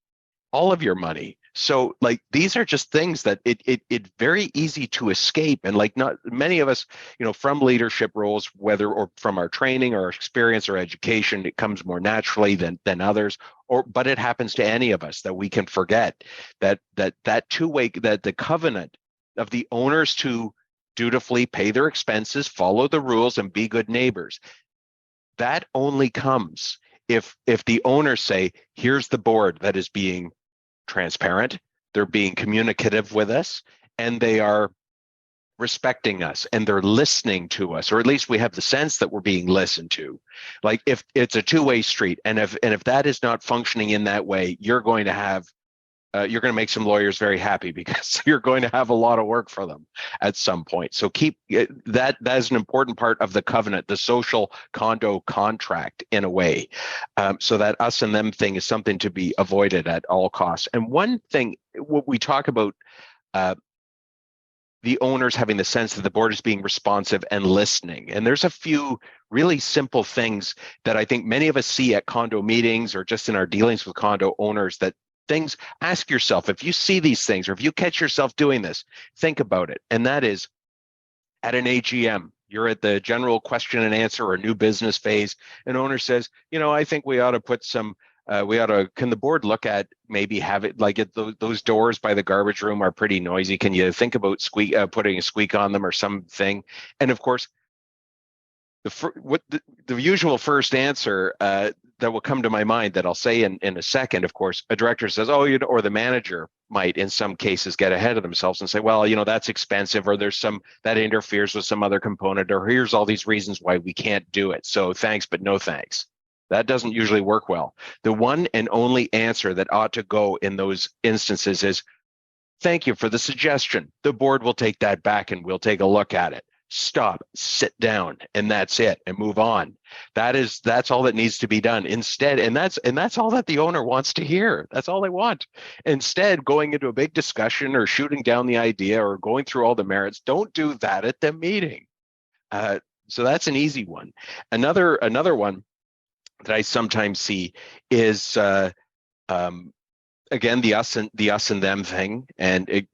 all of your money. So like these are just things that it's very easy to escape. And like not many of us, from leadership roles, whether or from our training or experience or education, it comes more naturally than others, but it happens to any of us that we can forget that two-way, that the covenant of the owners to dutifully pay their expenses, follow the rules, and be good neighbors. That only comes if the owners say, here's the board that is being transparent, they're being communicative with us, and they are respecting us, and they're listening to us, or at least we have the sense that we're being listened to. Like if it's a two-way street, and if that is not functioning in that way, you're going to make some lawyers very happy, because you're going to have a lot of work for them at some point. So keep that is an important part of the covenant, the social condo contract in a way, so that us and them thing is something to be avoided at all costs. And one thing, what we talk about, the owners having the sense that the board is being responsive and listening. And there's a few really simple things that I think many of us see at condo meetings or just in our dealings with condo owners, that things, ask yourself, if you see these things or if you catch yourself doing this, think about it. And that is, at an AGM, you're at the general question and answer or new business phase, an owner says, I think we ought to put some, can the board look at maybe have it like those doors by the garbage room are pretty noisy. Can you think about putting a squeak on them or something? And of course, the usual first answer that will come to my mind that I'll say in a second, of course, a director says, or the manager might in some cases get ahead of themselves and say, well, that's expensive, or there's some that interferes with some other component, or here's all these reasons why we can't do it. So thanks, but no thanks. That doesn't usually work well. The one and only answer that ought to go in those instances is, thank you for the suggestion. The board will take that back and we'll take a look at it. Stop, sit down, and that's it, and move on. That's all that needs to be done. Instead, and that's all that the owner wants to hear. That's all they want. Instead, going into a big discussion or shooting down the idea or going through all the merits, don't do that at the meeting. So that's an easy one. Another one that I sometimes see is again the us and them thing, and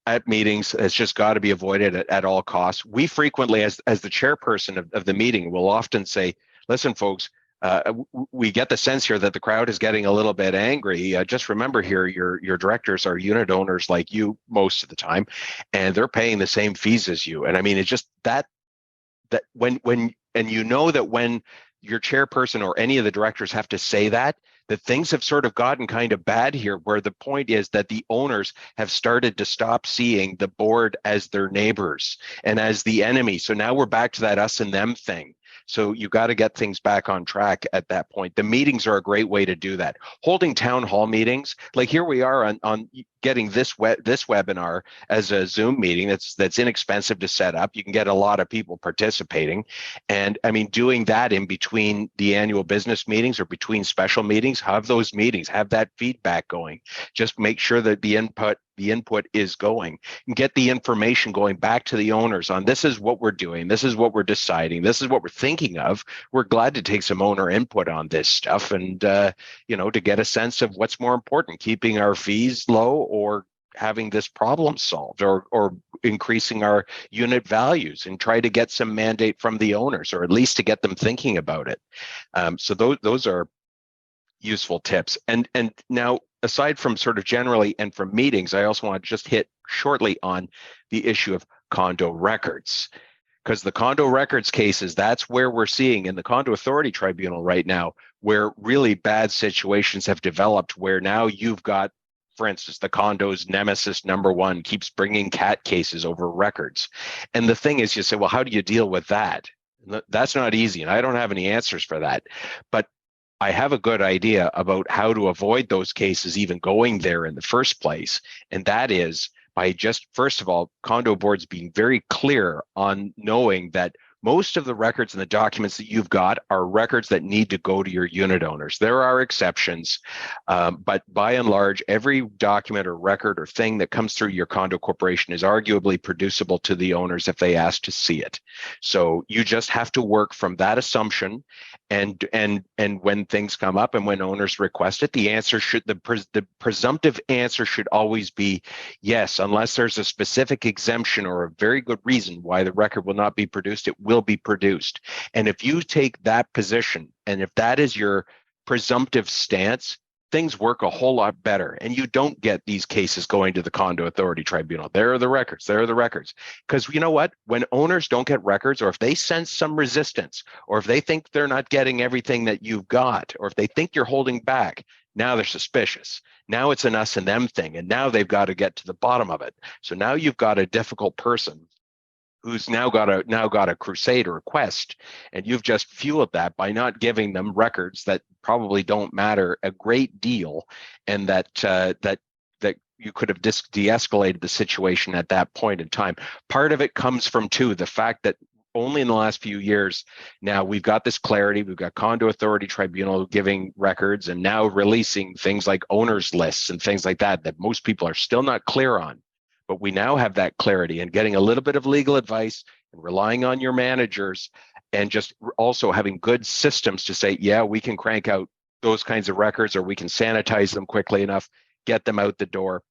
at meetings has just got to be avoided at all costs. We frequently, as the chairperson of the meeting, will often say, listen, folks, we get the sense here that the crowd is getting a little bit angry. Just remember here, your directors are unit owners like you most of the time, and they're paying the same fees as you. And I mean, it's just that when that when your chairperson or any of the directors have to say that things have sort of gotten kind of bad here, where the point is that the owners have started to stop seeing the board as their neighbors and as the enemy. So now we're back to that us and them thing. So you got to get things back on track at that point. The meetings are a great way to do that. Holding town hall meetings, like here we are on getting this webinar as a Zoom meeting that's inexpensive to set up. You can get a lot of people participating. And I mean, doing that in between the annual business meetings or between special meetings, have those meetings, have that feedback going. Just make sure that the input is going, and get the information going back to the owners on, this is what we're doing, this is what we're deciding, this is what we're thinking of. We're glad to take some owner input on this stuff, and to get a sense of what's more important, keeping our fees low or having this problem solved, or increasing our unit values, and try to get some mandate from the owners, or at least to get them thinking about it. So those are useful tips. And now, aside from sort of generally and from meetings, I also want to just hit shortly on the issue of condo records, because the condo records cases, that's where we're seeing in the Condo Authority Tribunal right now, where really bad situations have developed, where now you've got for instance, the condo's nemesis number one keeps bringing cat cases over records. And the thing is, you say, well, how do you deal with that? That's not easy. And I don't have any answers for that. But I have a good idea about how to avoid those cases even going there in the first place. And that is by just, first of all, condo boards being very clear on knowing that most of the records and the documents that you've got are records that need to go to your unit owners. There are exceptions, but by and large, every document or record or thing that comes through your condo corporation is arguably producible to the owners if they ask to see it. So you just have to work from that assumption, and when things come up and when owners request it, the presumptive answer should always be yes, unless there's a specific exemption or a very good reason why the record will not be produced, it will be produced. And if you take that position, and if that is your presumptive stance, things work a whole lot better. And you don't get these cases going to the Condo Authority Tribunal. There are the records. There are the records. Because you know what? When owners don't get records, or if they sense some resistance, or if they think they're not getting everything that you've got, or if they think you're holding back, now they're suspicious. Now it's an us and them thing. And now they've got to get to the bottom of it. So now you've got a difficult person who's now got a crusade or a quest, and you've just fueled that by not giving them records that probably don't matter a great deal, and that you could have de-escalated the situation at that point in time. Part of it comes from the fact that only in the last few years now we've got this clarity. We've got Condo Authority Tribunal giving records and now releasing things like owners lists and things like that most people are still not clear on. But we now have that clarity, and getting a little bit of legal advice and relying on your managers, and just also having good systems to say, yeah, we can crank out those kinds of records, or we can sanitize them quickly enough, get them out the door.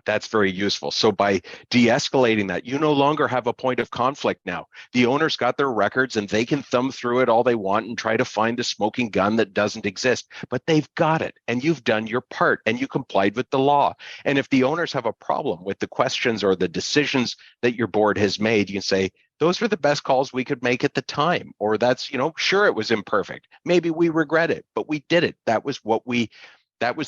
That's very useful. So by de-escalating that, you no longer have a point of conflict now. The owners got their records and they can thumb through it all they want and try to find the smoking gun that doesn't exist, but they've got it, and you've done your part and you complied with the law. And if the owners have a problem with the questions or the decisions that your board has made, you can say, those were the best calls we could make at the time, or that's, sure, it was imperfect. Maybe we regret it, but we did it. That was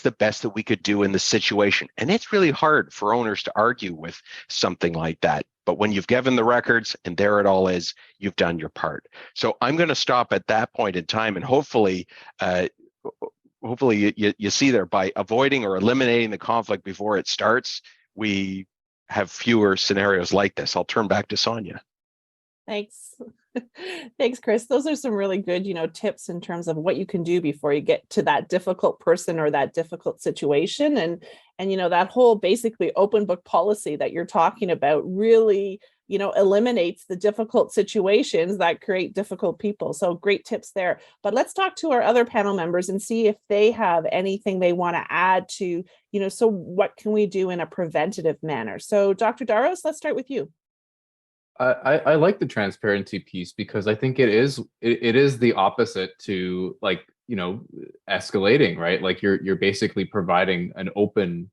the best that we could do in the situation. And it's really hard for owners to argue with something like that. But when you've given the records and there it all is, you've done your part. So I'm going to stop at that point in time, and hopefully you see there, by avoiding or eliminating the conflict before it starts, we have fewer scenarios like this. I'll turn back to Sonja. Thanks. Thanks, Chris. Those are some really good, tips in terms of what you can do before you get to that difficult person or that difficult situation. And that whole basically open book policy that you're talking about really, eliminates the difficult situations that create difficult people. So great tips there. But let's talk to our other panel members and see if they have anything they want to add to, so what can we do in a preventative manner? So Dr. Daros, let's start with you. I like the transparency piece, because I think it is the opposite to, like, escalating, right? Like you're basically providing an openness,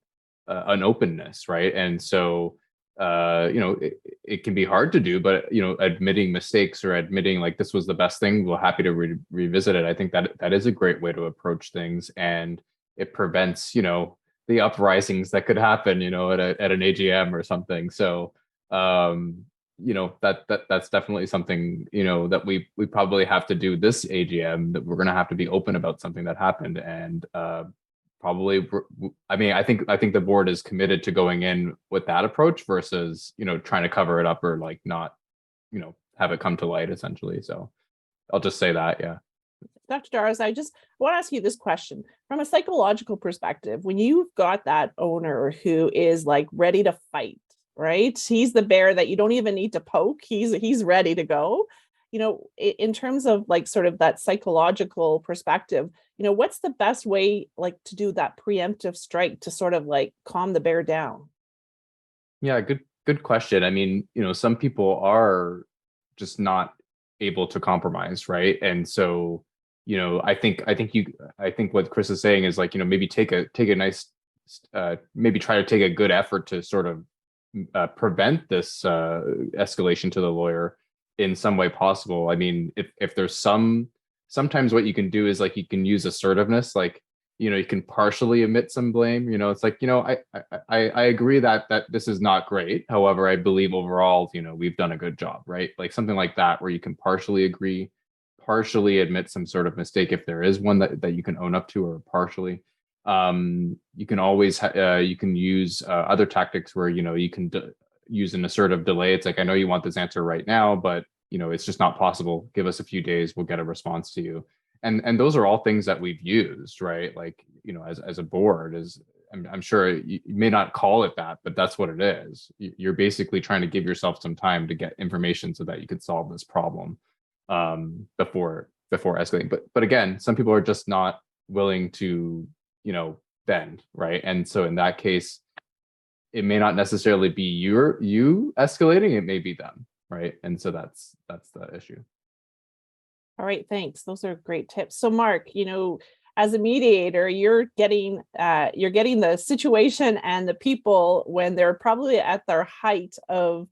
right? And so it can be hard to do, but admitting mistakes or admitting like this was the best thing, we're happy to revisit it. I think that is a great way to approach things, and it prevents the uprisings that could happen at an AGM or something. So that's definitely something that we probably have to do this AGM, that we're going to have to be open about something that happened. And probably, I think the board is committed to going in with that approach versus trying to cover it up or like not have it come to light, essentially. So I'll just say that. Yeah. Dr. Daros, I want to ask you this question from a psychological perspective. When you've got that owner who is like ready to fight, right? He's the bear that you don't even need to poke. He's ready to go. In terms of like sort of that psychological perspective, what's the best way like to do that preemptive strike to sort of like calm the bear down? Yeah, good question. I mean, some people are just not able to compromise, right? And so, I think what Chris is saying is like, maybe take a nice, maybe try to take a good effort to sort of prevent this escalation to the lawyer in some way possible. I mean, if there's sometimes what you can do is like you can use assertiveness, like you can partially admit some blame. It's like, I agree that this is not great. However, I believe overall, we've done a good job, right? Like something like that, where you can partially agree, partially admit some sort of mistake if there is one that you can own up to, or partially. You can always you can use other tactics where you can use an assertive delay. It's like, I know you want this answer right now, but it's just not possible. Give us a few days, we'll get a response to you. And those are all things that we've used, right? Like, as a board, I'm sure you may not call it that, but that's what it is. You're basically trying to give yourself some time to get information so that you could solve this problem before escalating. But again, some people are just not willing to bend, right? And so in that case, it may not necessarily be you escalating, it may be them, right? And so that's the issue. All right, thanks. Those are great tips. So Marc, as a mediator, you're getting the situation and the people when they're probably at their height of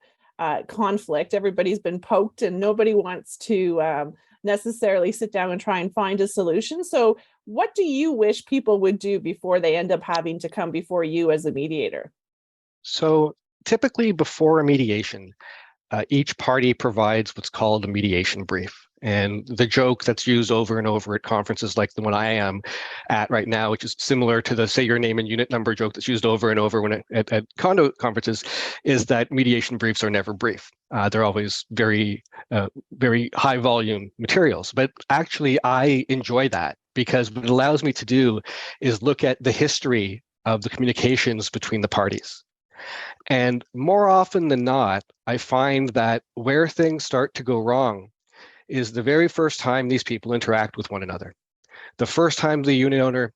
conflict. Everybody's been poked and nobody wants to necessarily sit down and try and find a solution. So what do you wish people would do before they end up having to come before you as a mediator? So typically before a mediation, each party provides what's called a mediation brief. And the joke that's used over and over at conferences like the one I am at right now, which is similar to the say your name and unit number joke that's used over and over at condo conferences, is that mediation briefs are never brief. They're always very, very high volume materials. But actually, I enjoy that because what it allows me to do is look at the history of the communications between the parties. And more often than not, I find that where things start to go wrong is the very first time these people interact with one another. The first time the unit owner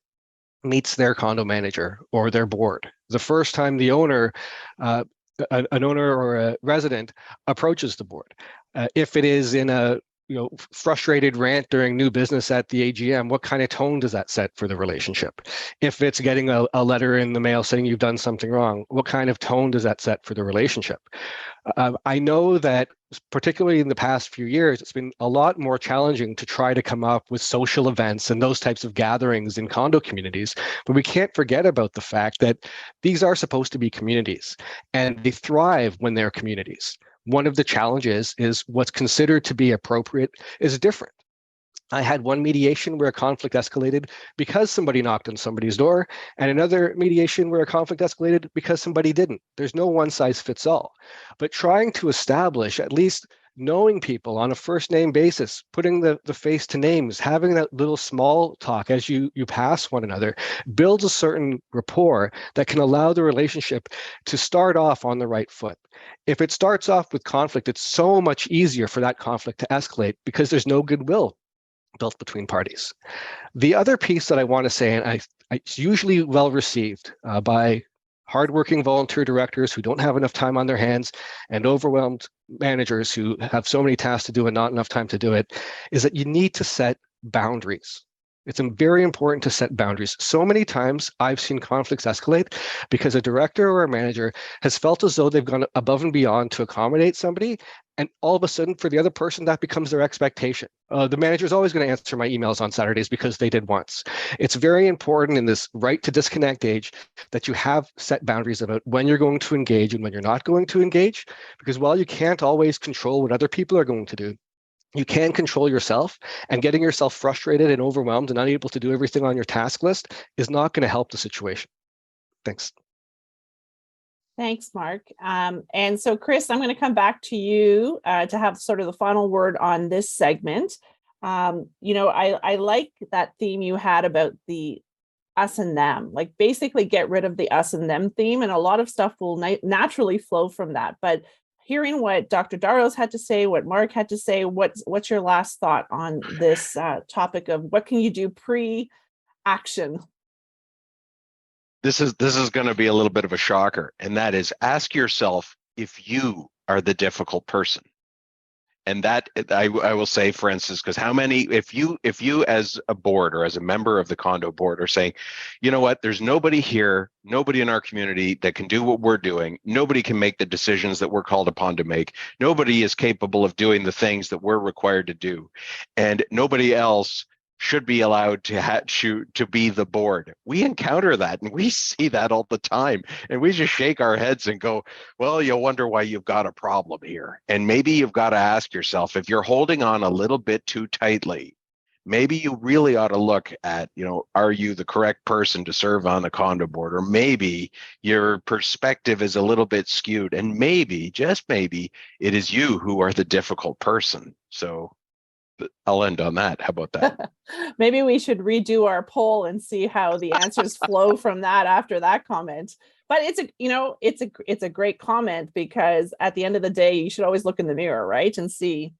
meets their condo manager or their board. The first time the owner, an owner or a resident approaches the board. If it is in a frustrated rant during new business at the AGM, what kind of tone does that set for the relationship? If it's getting a letter in the mail saying you've done something wrong, what kind of tone does that set for the relationship? I know that particularly in the past few years, it's been a lot more challenging to try to come up with social events and those types of gatherings in condo communities. But we can't forget about the fact that these are supposed to be communities and they thrive when they're communities. One of the challenges is what's considered to be appropriate is different. I had one mediation where a conflict escalated because somebody knocked on somebody's door, and another mediation where a conflict escalated because somebody didn't. There's no one size fits all. But trying to establish at least knowing people on a first name basis, putting the face to names, having that little small talk as you pass one another, builds a certain rapport that can allow the relationship to start off on the right foot. If it starts off with conflict, it's so much easier for that conflict to escalate because there's no goodwill built between parties. The other piece that I want to say, and it's usually well received by hardworking volunteer directors who don't have enough time on their hands and overwhelmed managers who have so many tasks to do and not enough time to do it, is that you need to set boundaries. It's very important to set boundaries. So many times I've seen conflicts escalate because a director or a manager has felt as though they've gone above and beyond to accommodate somebody, and all of a sudden for the other person that becomes their expectation. The manager is always going to answer my emails on Saturdays because they did once. It's very important in this right to disconnect age that you have set boundaries about when you're going to engage and when you're not going to engage, because while you can't always control what other people are going to do, you can control yourself, and getting yourself frustrated and overwhelmed and unable to do everything on your task list is not going to help the situation. Thanks. Thanks, Marc. And so, Chris, I'm going to come back to you to have sort of the final word on this segment. I like that theme you had about the us and them, like basically get rid of the us and them theme, and a lot of stuff will naturally flow from that. But hearing what Dr. Daros had to say, what Marc had to say, what's your last thought on this topic of what can you do pre-action? This is going to be a little bit of a shocker, and that is ask yourself if you are the difficult person. And that I will say, for instance, because how many, if you as a board or as a member of the condo board are saying, you know what, there's nobody here, nobody in our community that can do what we're doing. Nobody can make the decisions that we're called upon to make. Nobody is capable of doing the things that we're required to do. And nobody else should be allowed to be the board. We encounter that and we see that all the time. And we just shake our heads and go, well, you'll wonder why you've got a problem here. And maybe you've got to ask yourself, if you're holding on a little bit too tightly, maybe you really ought to look at, are you the correct person to serve on the condo board? Or maybe your perspective is a little bit skewed, and maybe, just maybe, it is you who are the difficult person. So I'll end on that. How about that? Maybe we should redo our poll and see how the answers flow from that after that comment. But it's a great comment, because at the end of the day, you should always look in the mirror, right? And see,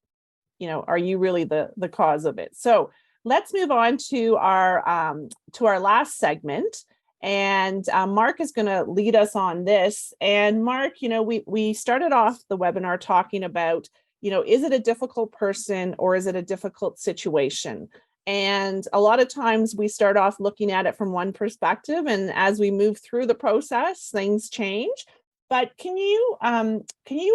are you really the cause of it? So let's move on to our last segment. And Marc is going to lead us on this. And Marc, we started off the webinar talking about, is it a difficult person or is it a difficult situation? And a lot of times we start off looking at it from one perspective, and as we move through the process, things change. But can you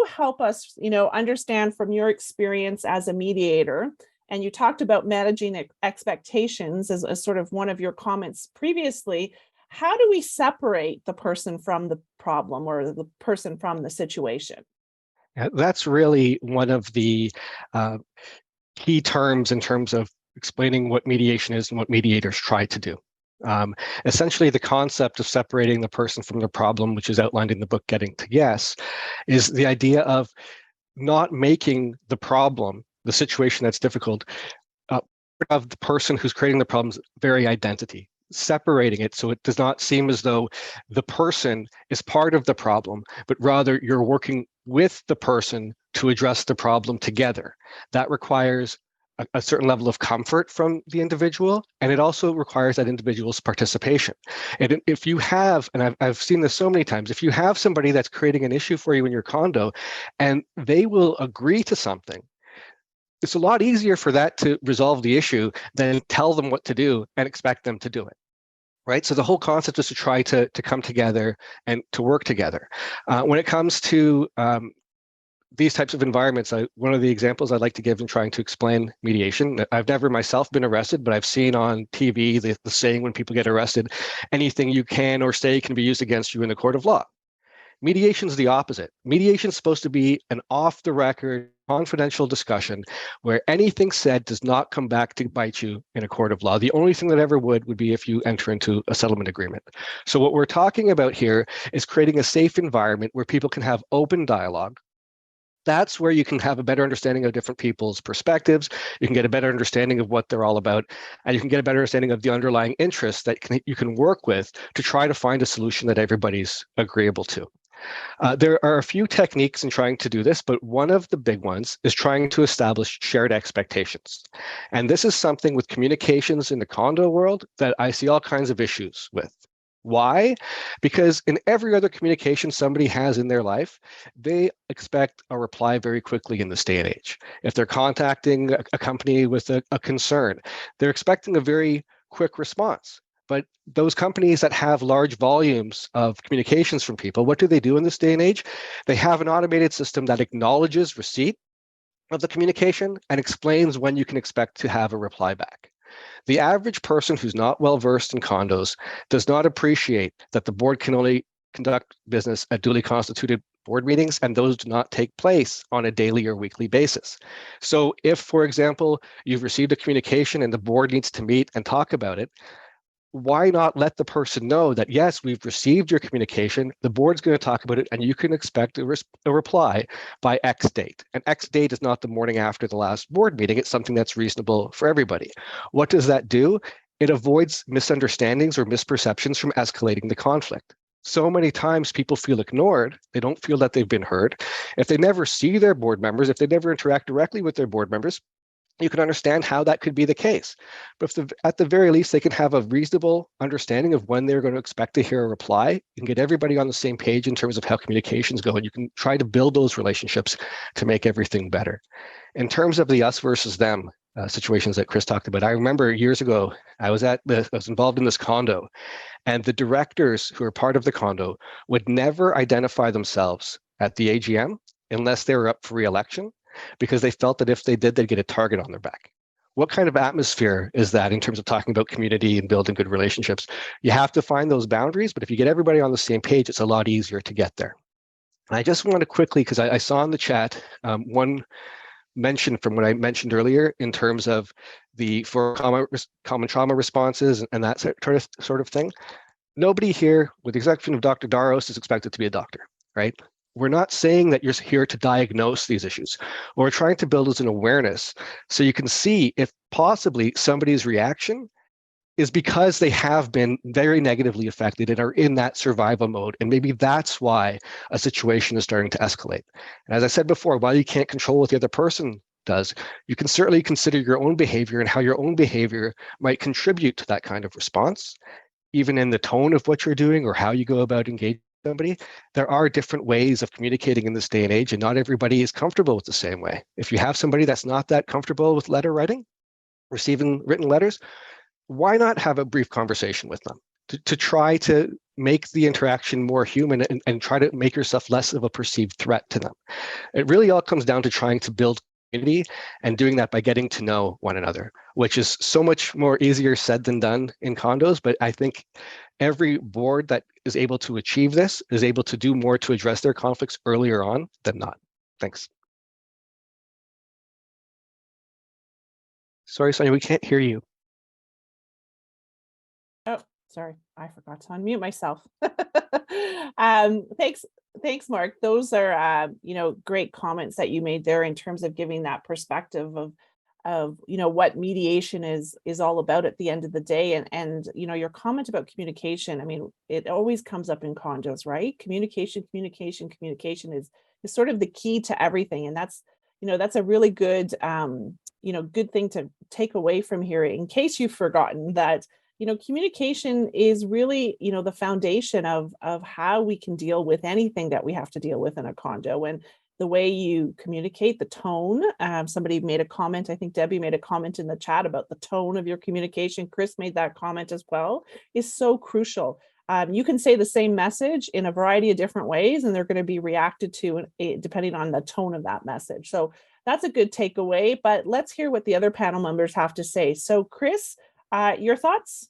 help us, understand from your experience as a mediator? And you talked about managing expectations as sort of one of your comments previously. How do we separate the person from the problem, or the person from the situation? That's really one of the key terms in terms of explaining what mediation is and what mediators try to do. Essentially, the concept of separating the person from the problem, which is outlined in the book Getting to Yes, is the idea of not making the problem, the situation that's difficult, of the person who's creating the problem's very identity, separating it so it does not seem as though the person is part of the problem, but rather you're working with the person to address the problem together. That requires a certain level of comfort from the individual, and it also requires that individual's participation. And if you have, and I've seen this so many times, if you have somebody that's creating an issue for you in your condo and they will agree to something, it's a lot easier for that to resolve the issue than tell them what to do and expect them to do it. Right? So the whole concept is to try to come together and to work together. When it comes to these types of environments, one of the examples I'd like to give in trying to explain mediation, I've never myself been arrested, but I've seen on TV the saying, when people get arrested, anything you can or say can be used against you in the court of law. Mediation is the opposite. Mediation is supposed to be an off-the-record, confidential discussion where anything said does not come back to bite you in a court of law. The only thing that ever would be if you enter into a settlement agreement. So what we're talking about here is creating a safe environment where people can have open dialogue. That's where you can have a better understanding of different people's perspectives. You can get a better understanding of what they're all about, and you can get a better understanding of the underlying interests that you can work with to try to find a solution that everybody's agreeable to. There are a few techniques in trying to do this, but one of the big ones is trying to establish shared expectations. And this is something with communications in the condo world that I see all kinds of issues with. Why? Because in every other communication somebody has in their life, they expect a reply very quickly in this day and age. If they're contacting a company with a concern, they're expecting a very quick response. But those companies that have large volumes of communications from people, what do they do in this day and age? They have an automated system that acknowledges receipt of the communication and explains when you can expect to have a reply back. The average person who's not well versed in condos does not appreciate that the board can only conduct business at duly constituted board meetings, and those do not take place on a daily or weekly basis. So if, for example, you've received a communication and the board needs to meet and talk about it, why not let the person know that, yes, we've received your communication, the board's going to talk about it, and you can expect a reply by X date. And X date is not the morning after the last board meeting. It's something that's reasonable for everybody. What does that do? It avoids misunderstandings or misperceptions from escalating the conflict. So many times people feel ignored. They don't feel that they've been heard. If they never see their board members, if they never interact directly with their board members, you can understand how that could be the case. But if at the very least, they can have a reasonable understanding of when they're going to expect to hear a reply. You can get everybody on the same page in terms of how communications go, and you can try to build those relationships to make everything better. In terms of the us versus them situations that Chris talked about, I remember years ago, I was involved in this condo, and the directors who are part of the condo would never identify themselves at the AGM unless they were up for re-election, because they felt that if they did, they'd get a target on their back. what kind of atmosphere is that in terms of talking about community and building good relationships? You have to find those boundaries, but if you get everybody on the same page, it's a lot easier to get there. And I just want to quickly, because I saw in the chat one mention from what I mentioned earlier in terms of the for common trauma responses and that sort of thing. Nobody here, with the exception of Dr. Daros, is expected to be a doctor, right? We're not saying that you're here to diagnose these issues. What we're trying to build is an awareness so you can see if possibly somebody's reaction is because they have been very negatively affected and are in that survival mode. And maybe that's why a situation is starting to escalate. And as I said before, while you can't control what the other person does, you can certainly consider your own behavior and how your own behavior might contribute to that kind of response, even in the tone of what you're doing or how you go about engaging somebody. There are different ways of communicating in this day and age, and not everybody is comfortable with the same way. If you have somebody that's not that comfortable with letter writing, receiving written letters, why not have a brief conversation with them to try to make the interaction more human and try to make yourself less of a perceived threat to them? It really all comes down to trying to build community and doing that by getting to know one another, which is so much more easier said than done in condos. But I think every board that is able to achieve this is able to do more to address their conflicts earlier on than not. Thanks. Sorry, Sonja, we can't hear you. Oh, sorry, I forgot to unmute myself. Thanks, Mark. Those are great comments that you made there in terms of giving that perspective of what mediation is all about at the end of the day. And your comment about communication, I mean, it always comes up in condos, right? Communication is sort of the key to everything. And that's a really good good thing to take away from here, in case you've forgotten that communication is really, the foundation of how we can deal with anything that we have to deal with in a condo. And the way you communicate, the tone, somebody made a comment, I think Debbie made a comment in the chat about the tone of your communication. Chris made that comment as well, is so crucial. You can say the same message in a variety of different ways, and they're going to be reacted to depending on the tone of that message. So that's a good takeaway, but let's hear what the other panel members have to say. So Chris, your thoughts?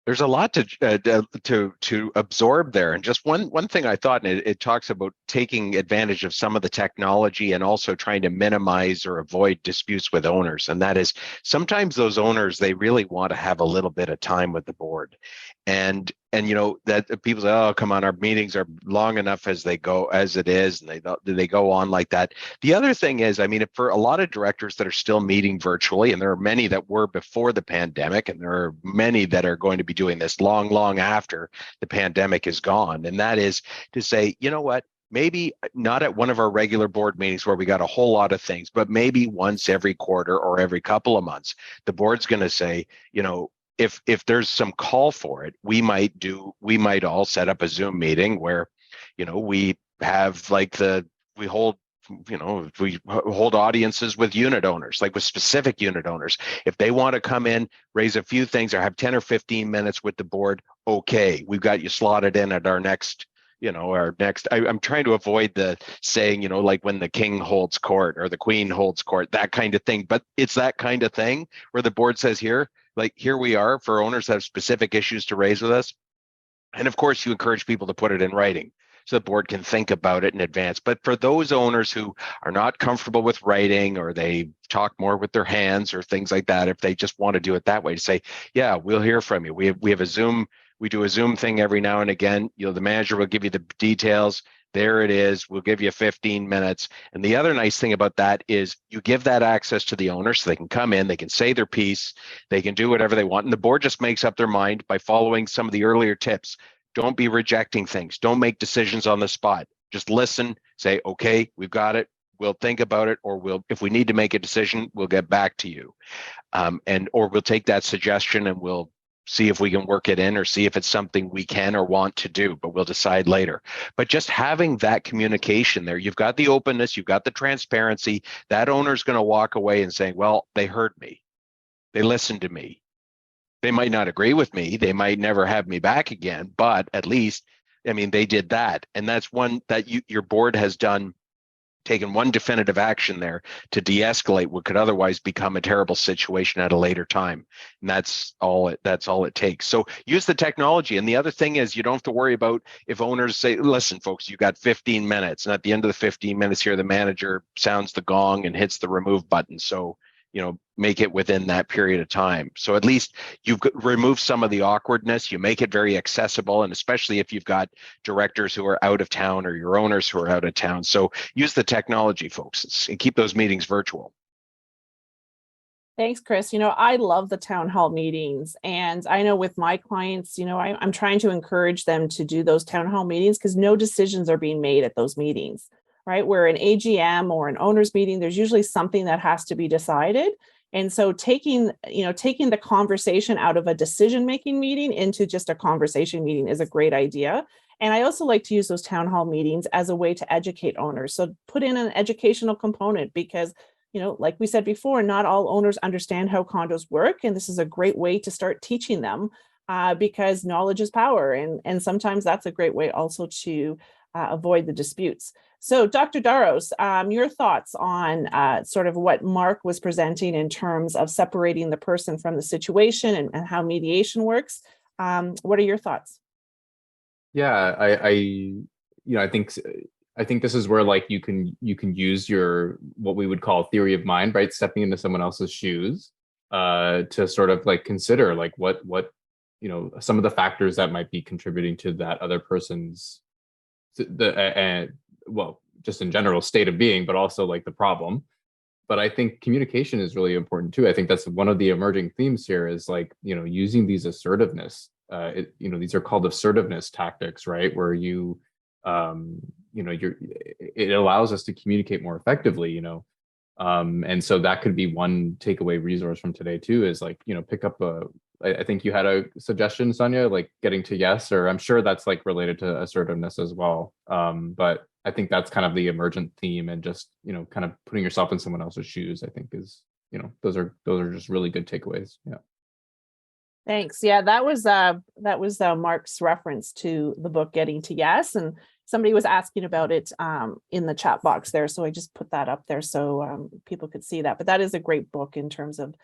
There's a lot to absorb there, and just one thing I thought, and it talks about taking advantage of some of the technology and also trying to minimize or avoid disputes with owners. And that is, sometimes those owners, they really want to have a little bit of time with the board, and that people say, oh, come on, our meetings are long enough as it is, and they go on like that. The other thing is, I mean, for a lot of directors that are still meeting virtually, and there are many that were before the pandemic, and there are many that are going to be doing this long after the pandemic is gone. And that is to say, you know what, maybe not at one of our regular board meetings where we got a whole lot of things, but maybe once every quarter or every couple of months, the board's going to say, if there's some call for it, we might all set up a Zoom meeting where, we have we hold audiences with unit owners, like with specific unit owners. If they want to come in, raise a few things, or have 10 or 15 minutes with the board, okay, we've got you slotted in at our next, I'm trying to avoid the saying, like when the king holds court or the queen holds court, that kind of thing. But it's that kind of thing where the board says, here we are, for owners that have specific issues to raise with us. And of course, you encourage people to put it in writing so the board can think about it in advance. But for those owners who are not comfortable with writing, or they talk more with their hands or things like that, if they just want to do it that way, to say, yeah, we'll hear from you. We have a Zoom. We do a Zoom thing every now and again. The manager will give you the details. There it is. We'll give you 15 minutes. And the other nice thing about that is you give that access to the owner so they can come in, they can say their piece, they can do whatever they want. And the board just makes up their mind by following some of the earlier tips. Don't be rejecting things. Don't make decisions on the spot. Just listen, say, okay, we've got it. We'll think about it, or if we need to make a decision, we'll get back to you. Or we'll take that suggestion and we'll see if we can work it in, or see if it's something we can or want to do, but we'll decide later. But just having that communication there, you've got the openness, you've got the transparency. That owner's going to walk away and saying, well, they heard me. They listened to me. They might not agree with me. They might never have me back again, but at least, they did that. And that's one that your board has done taken one definitive action there to de-escalate what could otherwise become a terrible situation at a later time. And that's all it takes. So use the technology. And the other thing is, you don't have to worry about if owners say, listen, folks, you got 15 minutes. And at the end of the 15 minutes here, the manager sounds the gong and hits the remove button. So, make it within that period of time. So at least you've removed some of the awkwardness. You make it very accessible, and especially if you've got directors who are out of town or your owners who are out of town. So use the technology, folks, and keep those meetings virtual. Thanks, Chris. I love the town hall meetings, and I know with my clients, I'm trying to encourage them to do those town hall meetings because no decisions are being made at those meetings, right? Where an AGM or an owners meeting, there's usually something that has to be decided. And so taking the conversation out of a decision-making meeting into just a conversation meeting is a great idea. And I also like to use those town hall meetings as a way to educate owners. So put in an educational component because, like we said before, not all owners understand how condos work. And this is a great way to start teaching them because knowledge is power. And sometimes that's a great way also to avoid the disputes. So Dr. Daros, your thoughts on sort of what Marc was presenting in terms of separating the person from the situation and how mediation works. What are your thoughts? Yeah, I think this is where like you can use your what we would call theory of mind, right? Stepping into someone else's shoes to sort of like consider like what some of the factors that might be contributing to that other person's just in general state of being, but also like the problem. But I think communication is really important too. I think that's one of the emerging themes here is like, using these assertiveness, these are called assertiveness tactics, right? Where it allows us to communicate more effectively, and so that could be one takeaway resource from today too, is like, pick up I think you had a suggestion, Sonja, like getting to yes, or I'm sure that's like related to assertiveness as well. But I think that's kind of the emergent theme, and just, kind of putting yourself in someone else's shoes, I think is, those are just really good takeaways. Yeah. Thanks. Yeah, that was Marc's reference to the book Getting to Yes, and somebody was asking about it in the chat box there, so I just put that up there so people could see that. But that is a great book in terms of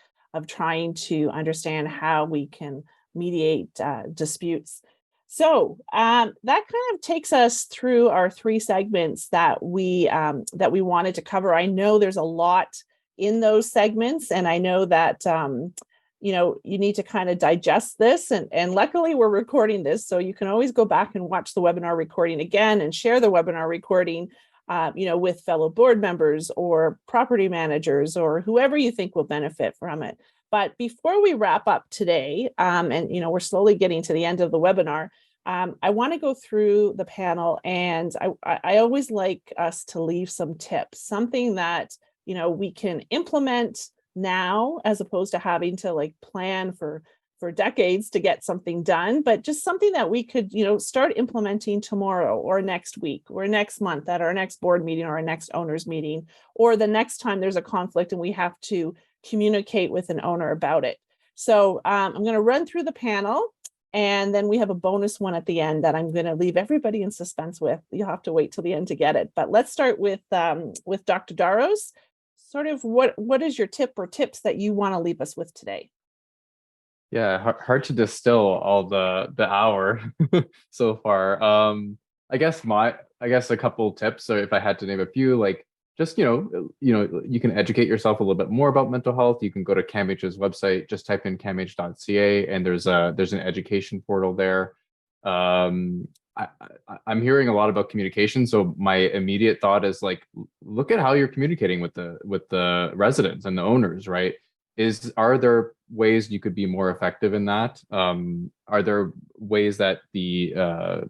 trying to understand how we can mediate disputes. So that kind of takes us through our three segments that we wanted to cover. I know there's a lot in those segments, and I know that you need to kind of digest this. And luckily we're recording this, so you can always go back and watch the webinar recording again and share the webinar recording with fellow board members or property managers or whoever you think will benefit from it. But before we wrap up today, and we're slowly getting to the end of the webinar, I want to go through the panel, and I always like us to leave some tips, something that we can implement now as opposed to having to like plan for decades to get something done, but just something that we could start implementing tomorrow or next week or next month at our next board meeting or our next owners meeting, or the next time there's a conflict and we have to communicate with an owner about it. So I'm going to run through the panel, and then we have a bonus one at the end that I'm going to leave everybody in suspense with. You'll have to wait till the end to get it. But let's start with Dr. Daros. Sort of what is your tip or tips that you want to leave us with today? Yeah, hard to distill all the hour so far. I guess a couple tips. So if I had to name a few, like just you can educate yourself a little bit more about mental health. You can go to CAMH's website, just type in camh.ca, and there's an education portal there. I'm hearing a lot about communication, so my immediate thought is like, look at how you're communicating with the residents and the owners, right? Are there ways you could be more effective in that? Are there ways that the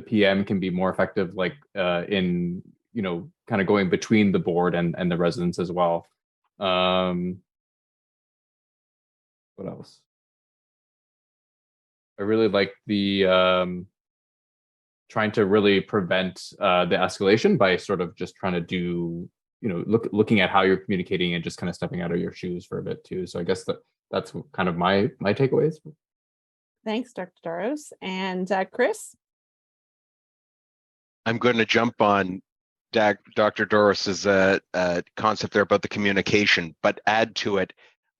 PM can be more effective, like in kind of going between the board and the residents as well? What else? I really like the trying to really prevent the escalation by sort of just trying to do, looking at how you're communicating and just kind of stepping out of your shoes for a bit too. So I guess that's kind of my takeaways. Thanks, Dr. Daros. And Chris? I'm going to jump on Dr. Doris's concept there about the communication, but add to it,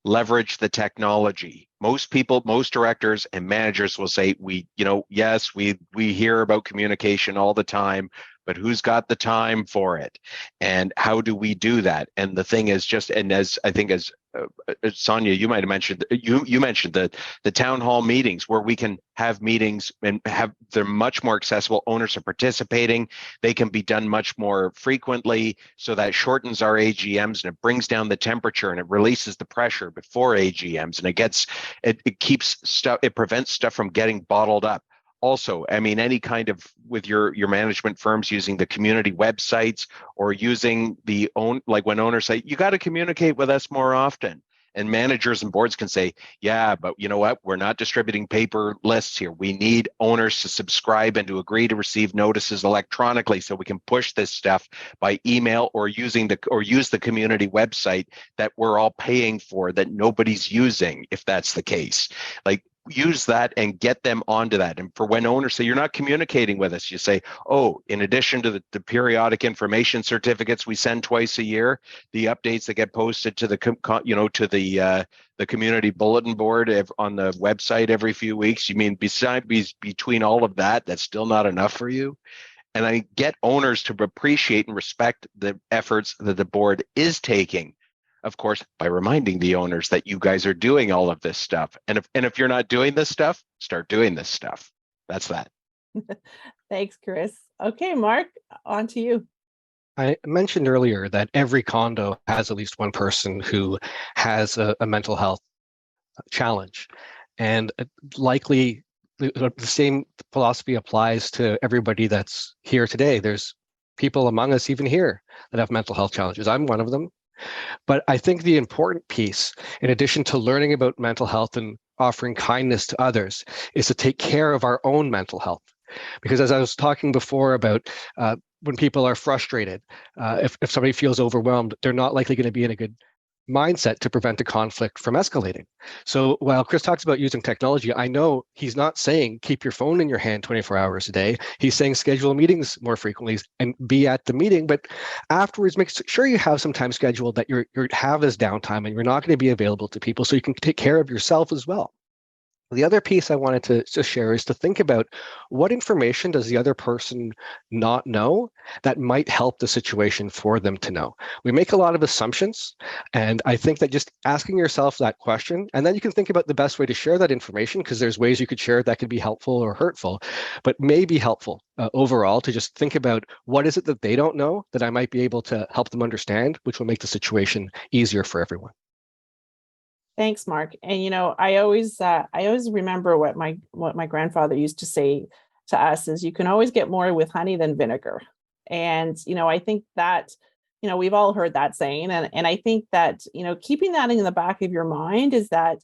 leverage the technology. Most people, most directors and managers will say, yes, we hear about communication all the time, but who's got the time for it? And how do we do that? And the thing is as Sonja, you might have mentioned, you mentioned the town hall meetings where we can have meetings and they're much more accessible. Owners are participating. They can be done much more frequently. So that shortens our AGMs and it brings down the temperature and it releases the pressure before AGMs, and it keeps stuff, it prevents stuff from getting bottled up. Also, I mean, any kind of, with your management firms using the community websites or using like when owners say, you got to communicate with us more often. And managers and boards can say, yeah, but you know what? We're not distributing paper lists here. We need owners to subscribe and to agree to receive notices electronically so we can push this stuff by email or use the community website that we're all paying for that nobody's using, if that's the case. Like, use that and get them onto that. And for when owners say, you're not communicating with us, you say, oh, in addition to the periodic information certificates we send twice a year, the updates that get posted to the community bulletin board on the website every few weeks, you mean between all of that, that's still not enough for you? And I get owners to appreciate and respect the efforts that the board is taking, of course, by reminding the owners that you guys are doing all of this stuff. And if you're not doing this stuff, start doing this stuff. That's that. Thanks, Chris. Okay, Mark, on to you. I mentioned earlier that every condo has at least one person who has a mental health challenge. And likely the same philosophy applies to everybody that's here today. There's people among us even here that have mental health challenges. I'm one of them. But I think the important piece, in addition to learning about mental health and offering kindness to others, is to take care of our own mental health. Because as I was talking before about when people are frustrated, if somebody feels overwhelmed, they're not likely going to be in a good mindset to prevent a conflict from escalating. So while Chris talks about using technology, I know he's not saying keep your phone in your hand 24 hours a day. He's saying schedule meetings more frequently and be at the meeting, but afterwards make sure you have some time scheduled that you have as downtime and you're not going to be available to people so you can take care of yourself as well. The other piece I wanted to share is to think about what information does the other person not know that might help the situation for them to know. We make a lot of assumptions, and I think that just asking yourself that question, and then you can think about the best way to share that information, because there's ways you could share it that could be helpful or hurtful, but may be helpful overall to just think about what is it that they don't know that I might be able to help them understand, which will make the situation easier for everyone. Thanks, Mark. And I always remember what my grandfather used to say to us is, you can always get more with honey than vinegar. And I think that we've all heard that saying, and I think that keeping that in the back of your mind is that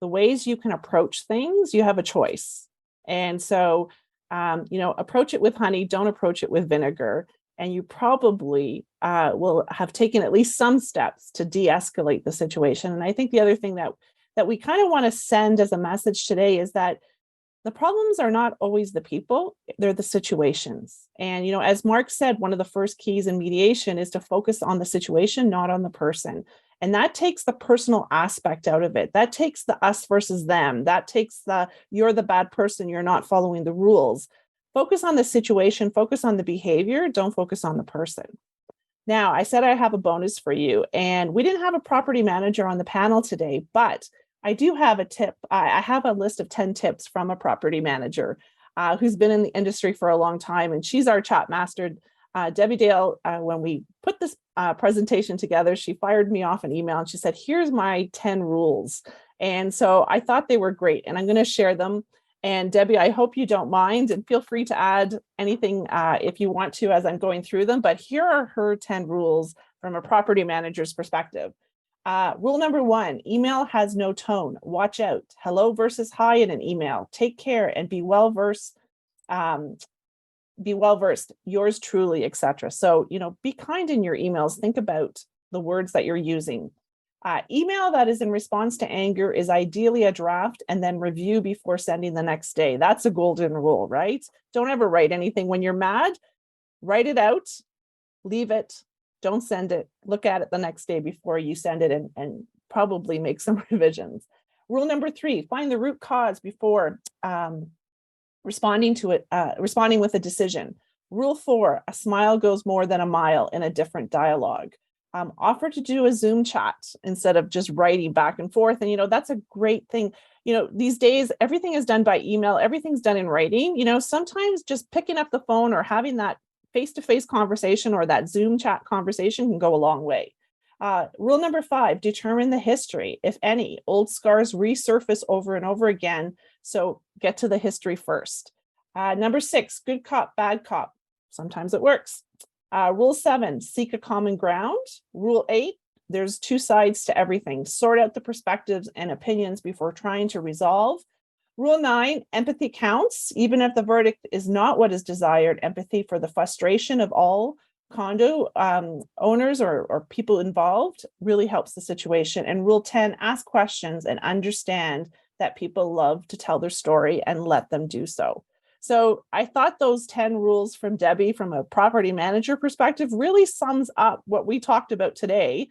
the ways you can approach things, you have a choice. And so approach it with honey, don't approach it with vinegar. And you probably will have taken at least some steps to de-escalate the situation. And I think the other thing that we kind of want to send as a message today is that the problems are not always the people, they're the situations. And, as Mark said, one of the first keys in mediation is to focus on the situation, not on the person. And that takes the personal aspect out of it. That takes the us versus them. That takes you're the bad person, you're not following the rules. Focus on the situation, focus on the behavior, don't focus on the person. Now, I said I have a bonus for you, and we didn't have a property manager on the panel today, but I do have a tip. I have a list of 10 tips from a property manager who's been in the industry for a long time, and she's our chat master. Debbie Dale, when we put this presentation together, she fired me off an email and she said, here's my 10 rules. And so I thought they were great, and I'm going to share them. And Debbie, I hope you don't mind, and feel free to add anything if you want to as I'm going through them. But here are her 10 rules from a property manager's perspective. Rule number 1, email has no tone. Watch out. Hello versus hi in an email. Take care and be well versed. Yours truly, etc. So, be kind in your emails. Think about the words that you're using. Email that is in response to anger is ideally a draft and then review before sending the next day. That's a golden rule, right? Don't ever write anything when you're mad. Write it out leave it, don't send it, look at it the next day before you send it, and probably make some revisions. Rule number 3, find the root cause before responding with a decision. Rule 4, a smile goes more than a mile in a different dialogue. Offer to do a Zoom chat instead of just writing back and forth. And, that's a great thing. These days, everything is done by email. Everything's done in writing. Sometimes just picking up the phone or having that face-to-face conversation or that Zoom chat conversation can go a long way. Rule number 5, determine the history. If any, old scars resurface over and over again. So get to the history first. Number 6, good cop, bad cop. Sometimes it works. Rule 7, seek a common ground. Rule 8, there's 2 sides to everything. Sort out the perspectives and opinions before trying to resolve. Rule 9, empathy counts. Even if the verdict is not what is desired, empathy for the frustration of all condo owners or people involved really helps the situation. And rule 10, ask questions and understand that people love to tell their story and let them do so. So I thought those 10 rules from Debbie from a property manager perspective really sums up what we talked about today.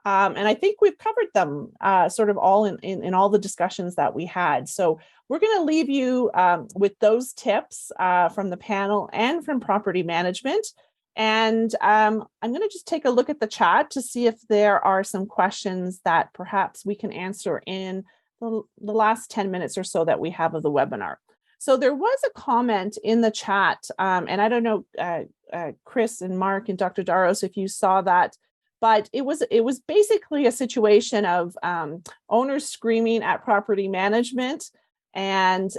And I think we've covered them sort of all in all the discussions that we had. So we're going to leave you with those tips from the panel and from property management. And I'm going to just take a look at the chat to see if there are some questions that perhaps we can answer in the last 10 minutes or so that we have of the webinar. So there was a comment in the chat, and I don't know, Chris and Mark and Dr. Daros, if you saw that, but it was basically a situation of owners screaming at property management, and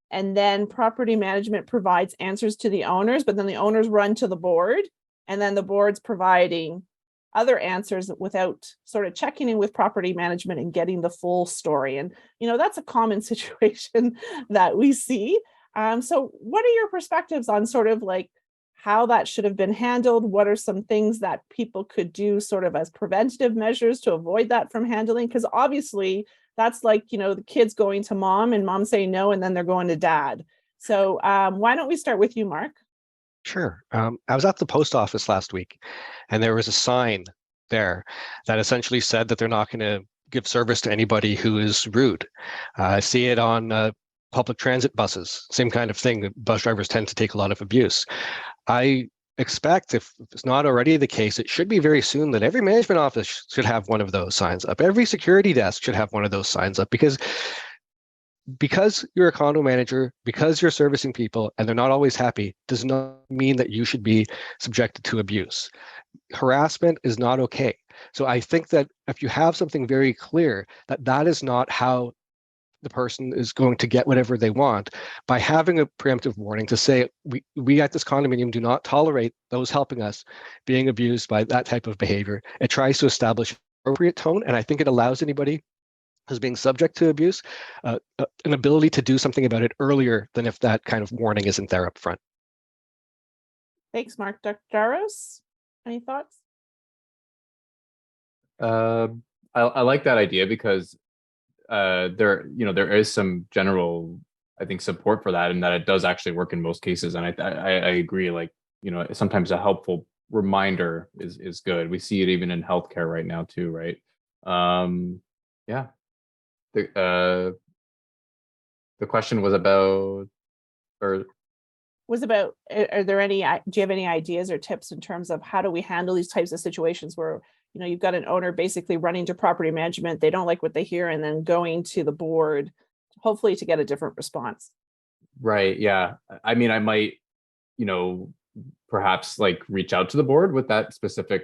then property management provides answers to the owners, but then the owners run to the board, and then the board's providing other answers without sort of checking in with property management and getting the full story. And, that's a common situation that we see. So what are your perspectives on sort of like how that should have been handled? What are some things that people could do sort of as preventative measures to avoid that from handling? Because obviously that's like, the kids going to mom and mom saying no, and then they're going to dad. So why don't we start with you, Mark? Sure. I was at the post office last week, and there was a sign there that essentially said that they're not going to give service to anybody who is rude. I see it on public transit buses, same kind of thing. Bus drivers tend to take a lot of abuse. I expect, if it's not already the case, it should be very soon that every management office should have one of those signs up. Every security desk should have one of those signs up, because you're a condo manager, because you're servicing people and they're not always happy, does not mean that you should be subjected to abuse. Harassment is not okay. So I think that if you have something very clear that that is not how the person is going to get whatever they want, by having a preemptive warning to say, we at this condominium do not tolerate those helping us being abused by that type of behavior. It tries to establish an appropriate tone, and I think it allows anybody who's being subject to abuse an ability to do something about it earlier than if that kind of warning isn't there up front. Thanks, Mark. Dr. Daros, any thoughts? I like that idea, because there is some general, I think, support for that, and that it does actually work in most cases. And I agree, like, sometimes a helpful reminder is good. We see it even in healthcare right now too, right? Yeah. The question was about, are there any, do you have any ideas or tips in terms of how do we handle these types of situations where, you've got an owner basically running to property management, they don't like what they hear, and then going to the board, hopefully to get a different response? Right. Yeah. I mean, I might, perhaps like reach out to the board with that specific,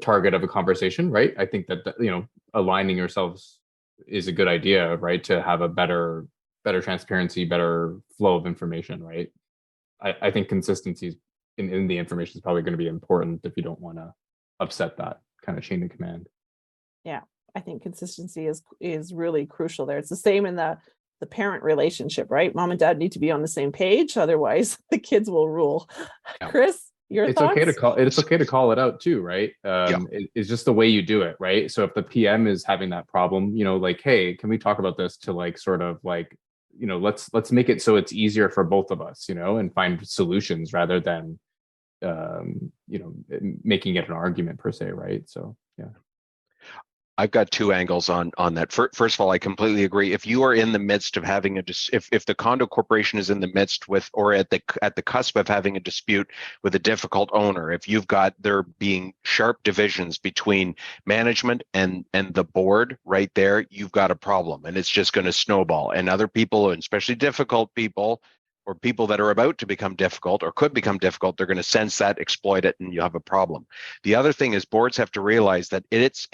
target of a conversation, right? I think that, aligning yourselves is a good idea, right? To have a better transparency, better flow of information, right? I think consistency in the information is probably going to be important if you don't want to upset that kind of chain of command. Yeah, I think consistency is really crucial there. It's the same in the parent relationship, right? Mom and dad need to be on the same page, otherwise the kids will rule. Yeah. Chris, your thoughts? It's okay to call it out too, right? It's just the way you do it, right? So if the PM is having that problem, like, hey, can we talk about this, to like sort of like, let's make it so it's easier for both of us, and find solutions rather than making it an argument per se, right? So yeah. I've got two angles on that. First of all, I completely agree. If you are in the midst of having if the condo corporation is in the midst with, or at the cusp of having a dispute with a difficult owner, if you've got there being sharp divisions between management and the board right there, you've got a problem, and it's just going to snowball. And other people, and especially difficult people, or people that are about to become difficult or could become difficult, they're going to sense that, exploit it, and you have a problem. The other thing is boards have to realize that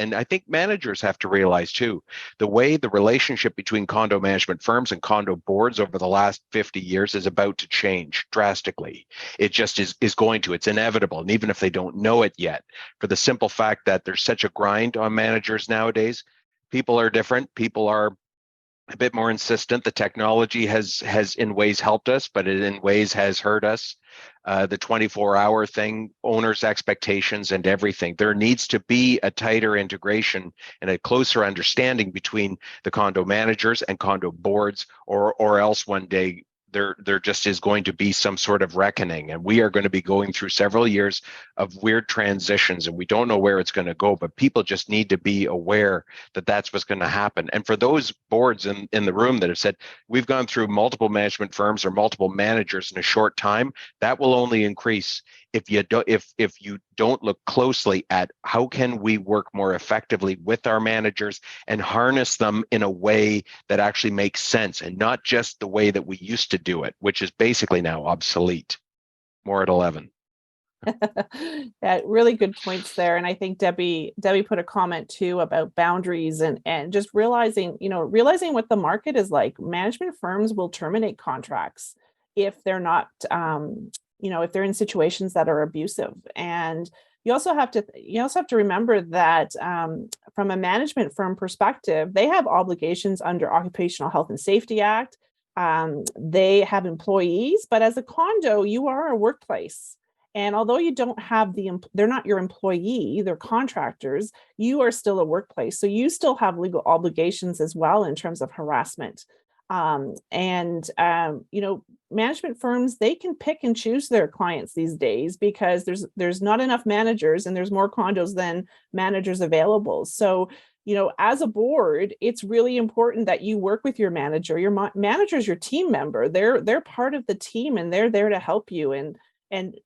and I think managers have to realize too, the way the relationship between condo management firms and condo boards over the last 50 years is about to change drastically. It just is going to, it's inevitable. And even if they don't know it yet, for the simple fact that there's such a grind on managers nowadays, people are different. People are a bit more insistent. The technology has in ways helped us, but it in ways has hurt us. The 24-hour thing, owners' expectations and everything. There needs to be a tighter integration and a closer understanding between the condo managers and condo boards, or else one day there just is going to be some sort of reckoning, and we are going to be going through several years of weird transitions, and we don't know where it's going to go, but people just need to be aware that that's what's going to happen. And for those boards in the room that have said, we've gone through multiple management firms or multiple managers in a short time, that will only increase if you don't look closely at how can we work more effectively with our managers and harness them in a way that actually makes sense, and not just the way that we used to do it, which is basically now obsolete. More at 11. Yeah, really good points there. And I think Debbie put a comment too about boundaries and just realizing what the market is like. Management firms will terminate contracts if they're not if they're in situations that are abusive. And you also have to remember that from a management firm perspective, they have obligations under Occupational Health and Safety Act. They have employees, but as a condo, you are a workplace. And although you don't have they're not your employee, they're contractors, you are still a workplace. So you still have legal obligations as well in terms of harassment. Management firms, they can pick and choose their clients these days because there's not enough managers and there's more condos than managers available. So, as a board, it's really important that you work with your manager. Your manager is your team member. They're part of the team and they're there to help you. And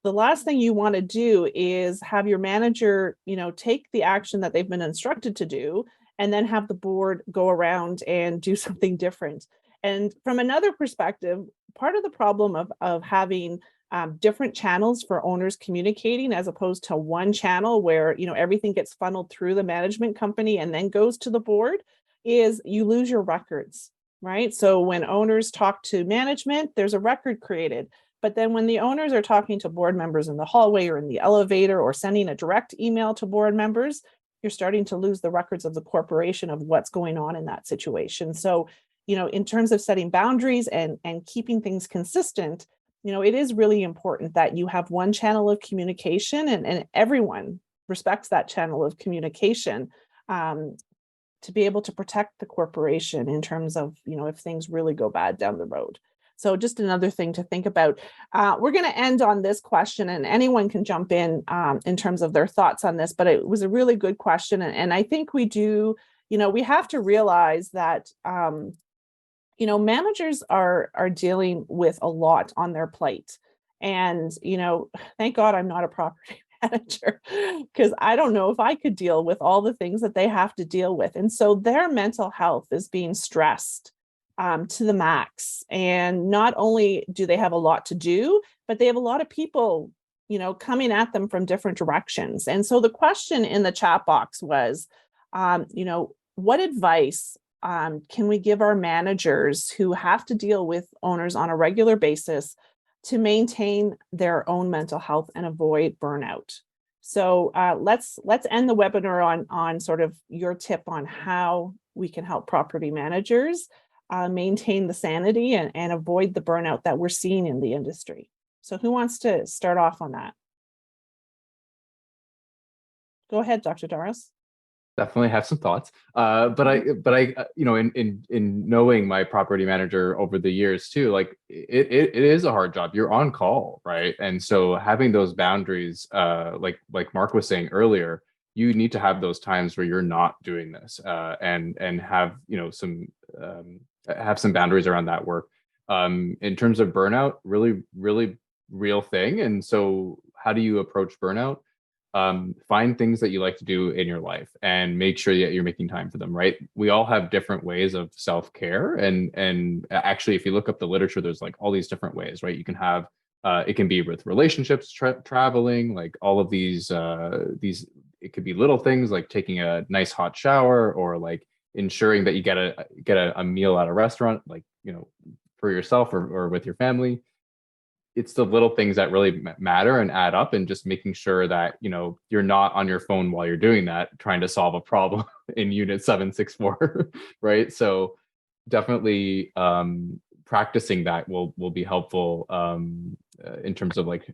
the last thing you want to do is have your manager, take the action that they've been instructed to do, and then have the board go around and do something different. And from another perspective, part of the problem of having different channels for owners communicating as opposed to one channel where everything gets funneled through the management company and then goes to the board is you lose your records, right? So when owners talk to management, there's a record created. But then when the owners are talking to board members in the hallway or in the elevator or sending a direct email to board members, you're starting to lose the records of the corporation of what's going on in that situation. So, in terms of setting boundaries and keeping things consistent, it is really important that you have one channel of communication and everyone respects that channel of communication to be able to protect the corporation in terms of, if things really go bad down the road. So just another thing to think about. We're going to end on this question, and anyone can jump in terms of their thoughts on this, but it was a really good question. And I think we do, we have to realize that, managers are dealing with a lot on their plate. And, thank God I'm not a property manager because I don't know if I could deal with all the things that they have to deal with. And so their mental health is being stressed to the max. And not only do they have a lot to do, but they have a lot of people, coming at them from different directions. And so the question in the chat box was, what advice can we give our managers who have to deal with owners on a regular basis to maintain their own mental health and avoid burnout? So let's end the webinar on sort of your tip on how we can help property managers maintain the sanity and avoid the burnout that we're seeing in the industry. So who wants to start off on that? Go ahead, Dr. Daros. Definitely have some thoughts. But I, in knowing my property manager over the years too, like it is a hard job. You're on call, right? And so having those boundaries, like Mark was saying earlier, you need to have those times where you're not doing this, and have have some boundaries around that work. In terms of burnout, really, really real thing. And so, how do you approach burnout? Find things that you like to do in your life and make sure that you're making time for them, right? We all have different ways of self-care, and actually, if you look up the literature, there's like all these different ways, right? You can have it can be with relationships, traveling, like all of these it could be little things like taking a nice hot shower, or like ensuring that you get a meal at a restaurant, like, for yourself or with your family. It's the little things that really matter and add up, and just making sure that you're not on your phone while you're doing that, trying to solve a problem in unit 764. Right? So definitely practicing that will be helpful in terms of, like,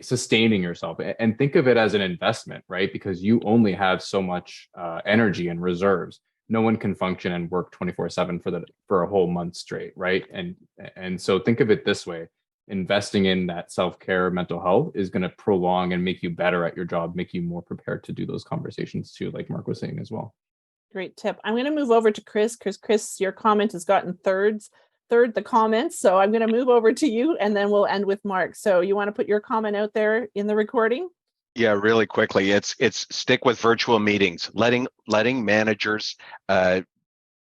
sustaining yourself, and think of it as an investment, right? Because you only have so much energy and reserves. No one can function and work 24/7 for a whole month straight, right? And so think of it this way: investing in that self-care, mental health, is going to prolong and make you better at your job, make you more prepared to do those conversations too, like Mark was saying as well. Great tip. I'm going to move over to Chris, because Chris, your comment has gotten third the comments. So I'm going to move over to you, and then we'll end with Mark. So you want to put your comment out there in the recording? Yeah, really quickly. It's stick with virtual meetings, letting managers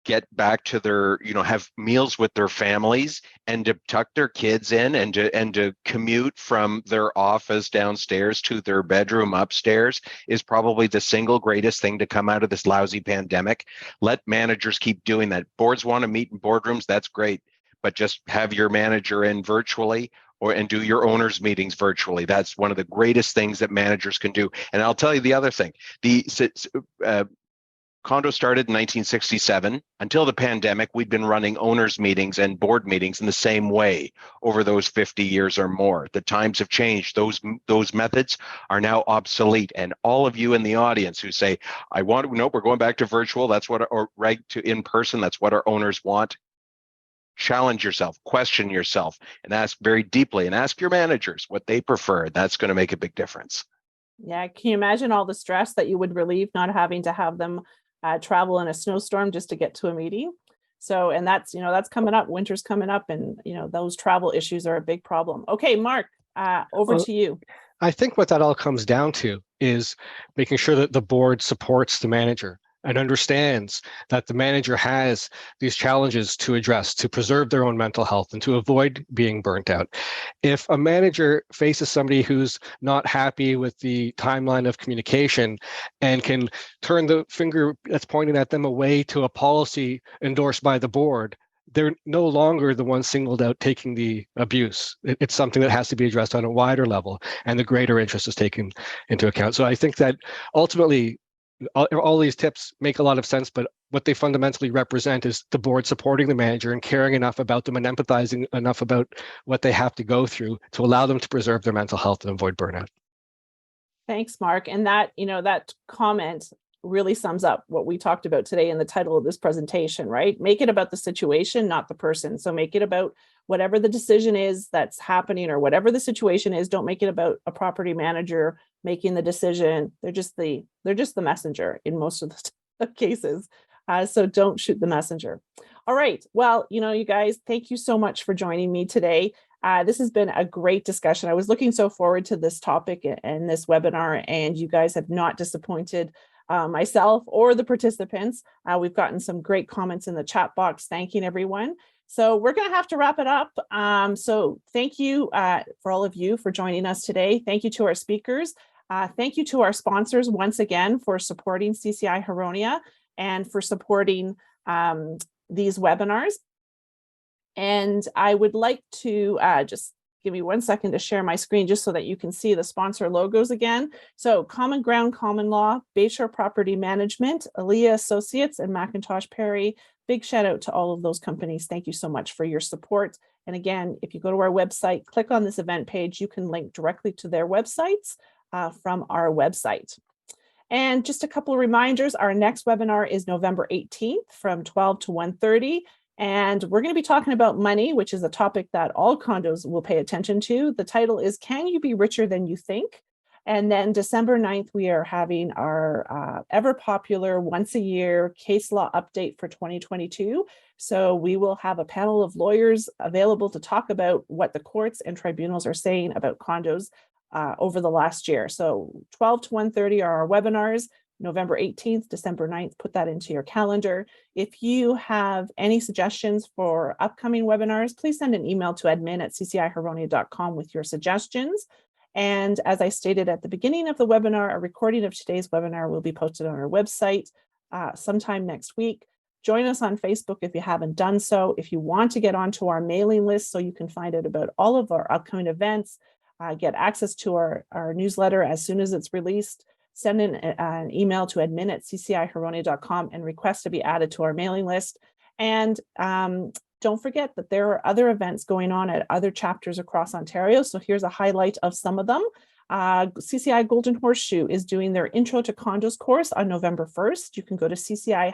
get back to their, have meals with their families, and to tuck their kids in, and to commute from their office downstairs to their bedroom upstairs is probably the single greatest thing to come out of this lousy pandemic. Let managers keep doing that. Boards want to meet in boardrooms, that's great, but just have your manager in virtually, and do your owners' meetings virtually. That's one of the greatest things that managers can do. And I'll tell you the other thing. The Condo started in 1967. Until the pandemic, we'd been running owners' meetings and board meetings in the same way over those 50 years or more. The times have changed. Those methods are now obsolete. And all of you in the audience who say, we're going back to virtual, that's what, or right to in person, that's what our owners want. Challenge yourself, question yourself, and ask very deeply, and ask your managers what they prefer. That's going to make a big difference. Yeah. Can you imagine all the stress that you would relieve not having to have them travel in a snowstorm just to get to a meeting? So, and that's coming up. Winter's coming up, and those travel issues are a big problem. Okay, Mark, over to you. I think what that all comes down to is making sure that the board supports the manager and understands that the manager has these challenges to address to preserve their own mental health and to avoid being burnt out. If a manager faces somebody who's not happy with the timeline of communication and can turn the finger that's pointing at them away to a policy endorsed by the board, they're no longer the one singled out taking the abuse. It's something that has to be addressed on a wider level, and the greater interest is taken into account. So I think that ultimately, all these tips make a lot of sense, but what they fundamentally represent is the board supporting the manager and caring enough about them and empathizing enough about what they have to go through to allow them to preserve their mental health and avoid burnout. Thanks, Mark. And that, that comment really sums up what we talked about today in the title of this presentation, right? Make it about the situation, not the person. So make it about whatever the decision is that's happening, or whatever the situation is. Don't make it about a property manager making the decision. They're just the messenger in most of the cases. So don't shoot the messenger. All right. Well, you guys, thank you so much for joining me today. This has been a great discussion. I was looking so forward to this topic and this webinar, and you guys have not disappointed myself or the participants. We've gotten some great comments in the chat box, thanking everyone. So we're going to have to wrap it up. So thank you for all of you for joining us today. Thank you to our speakers. Thank you to our sponsors once again for supporting CCI Huronia and for supporting these webinars. And I would like to just give me 1 second to share my screen just so that you can see the sponsor logos again. So Common Ground Common Law, Bayshore Property Management, Aaliyah Associates, and McIntosh Perry. Big shout out to all of those companies. Thank you so much for your support. And again, if you go to our website, click on this event page, you can link directly to their websites from our website. And just a couple of reminders, our next webinar is November 18th from 12 to 1:30. And we're going to be talking about money, which is a topic that all condos will pay attention to. The title is Can You Be Richer Than You Think? And then December 9th, we are having our ever popular once a year case law update for 2022. So we will have a panel of lawyers available to talk about what the courts and tribunals are saying about condos over the last year. So 12 to 1:30 are our webinars. November 18th, December 9th, put that into your calendar. If you have any suggestions for upcoming webinars, please send an email to admin@ccihuronia.com with your suggestions. And as I stated at the beginning of the webinar, a recording of today's webinar will be posted on our website sometime next week. Join us on Facebook if you haven't done so. If you want to get onto our mailing list so you can find out about all of our upcoming events, get access to our newsletter as soon as it's released, send in an email to admin@ccihuronia.com and request to be added to our mailing list. And don't forget that there are other events going on at other chapters across Ontario. So here's a highlight of some of them. CCI Golden Horseshoe is doing their Intro to Condos course on November 1st. You can go to cci-ghc.ca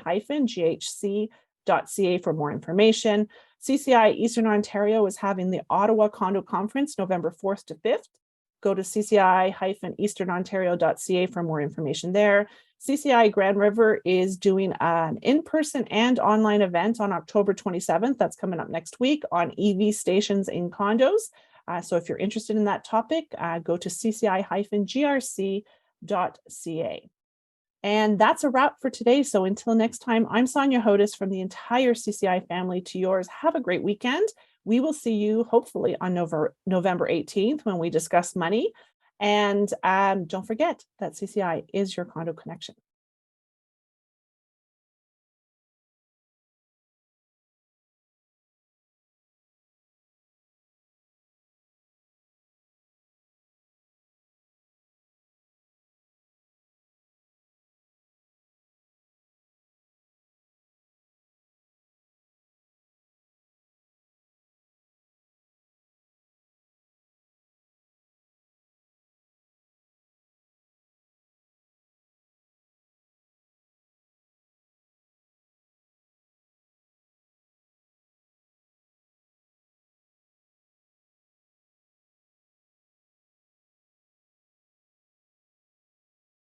for more information. CCI Eastern Ontario is having the Ottawa Condo Conference November 4th to 5th. Go to cci-easternontario.ca for more information there. CCI Grand River is doing an in-person and online event on October 27th. That's coming up next week on EV stations in condos. So if you're interested in that topic, go to cci-grc.ca. And that's a wrap for today. So until next time, I'm Sonja Hodis from the entire CCI family to yours. Have a great weekend. We will see you hopefully on November 18th when we discuss money. And don't forget that CCI is your condo connection.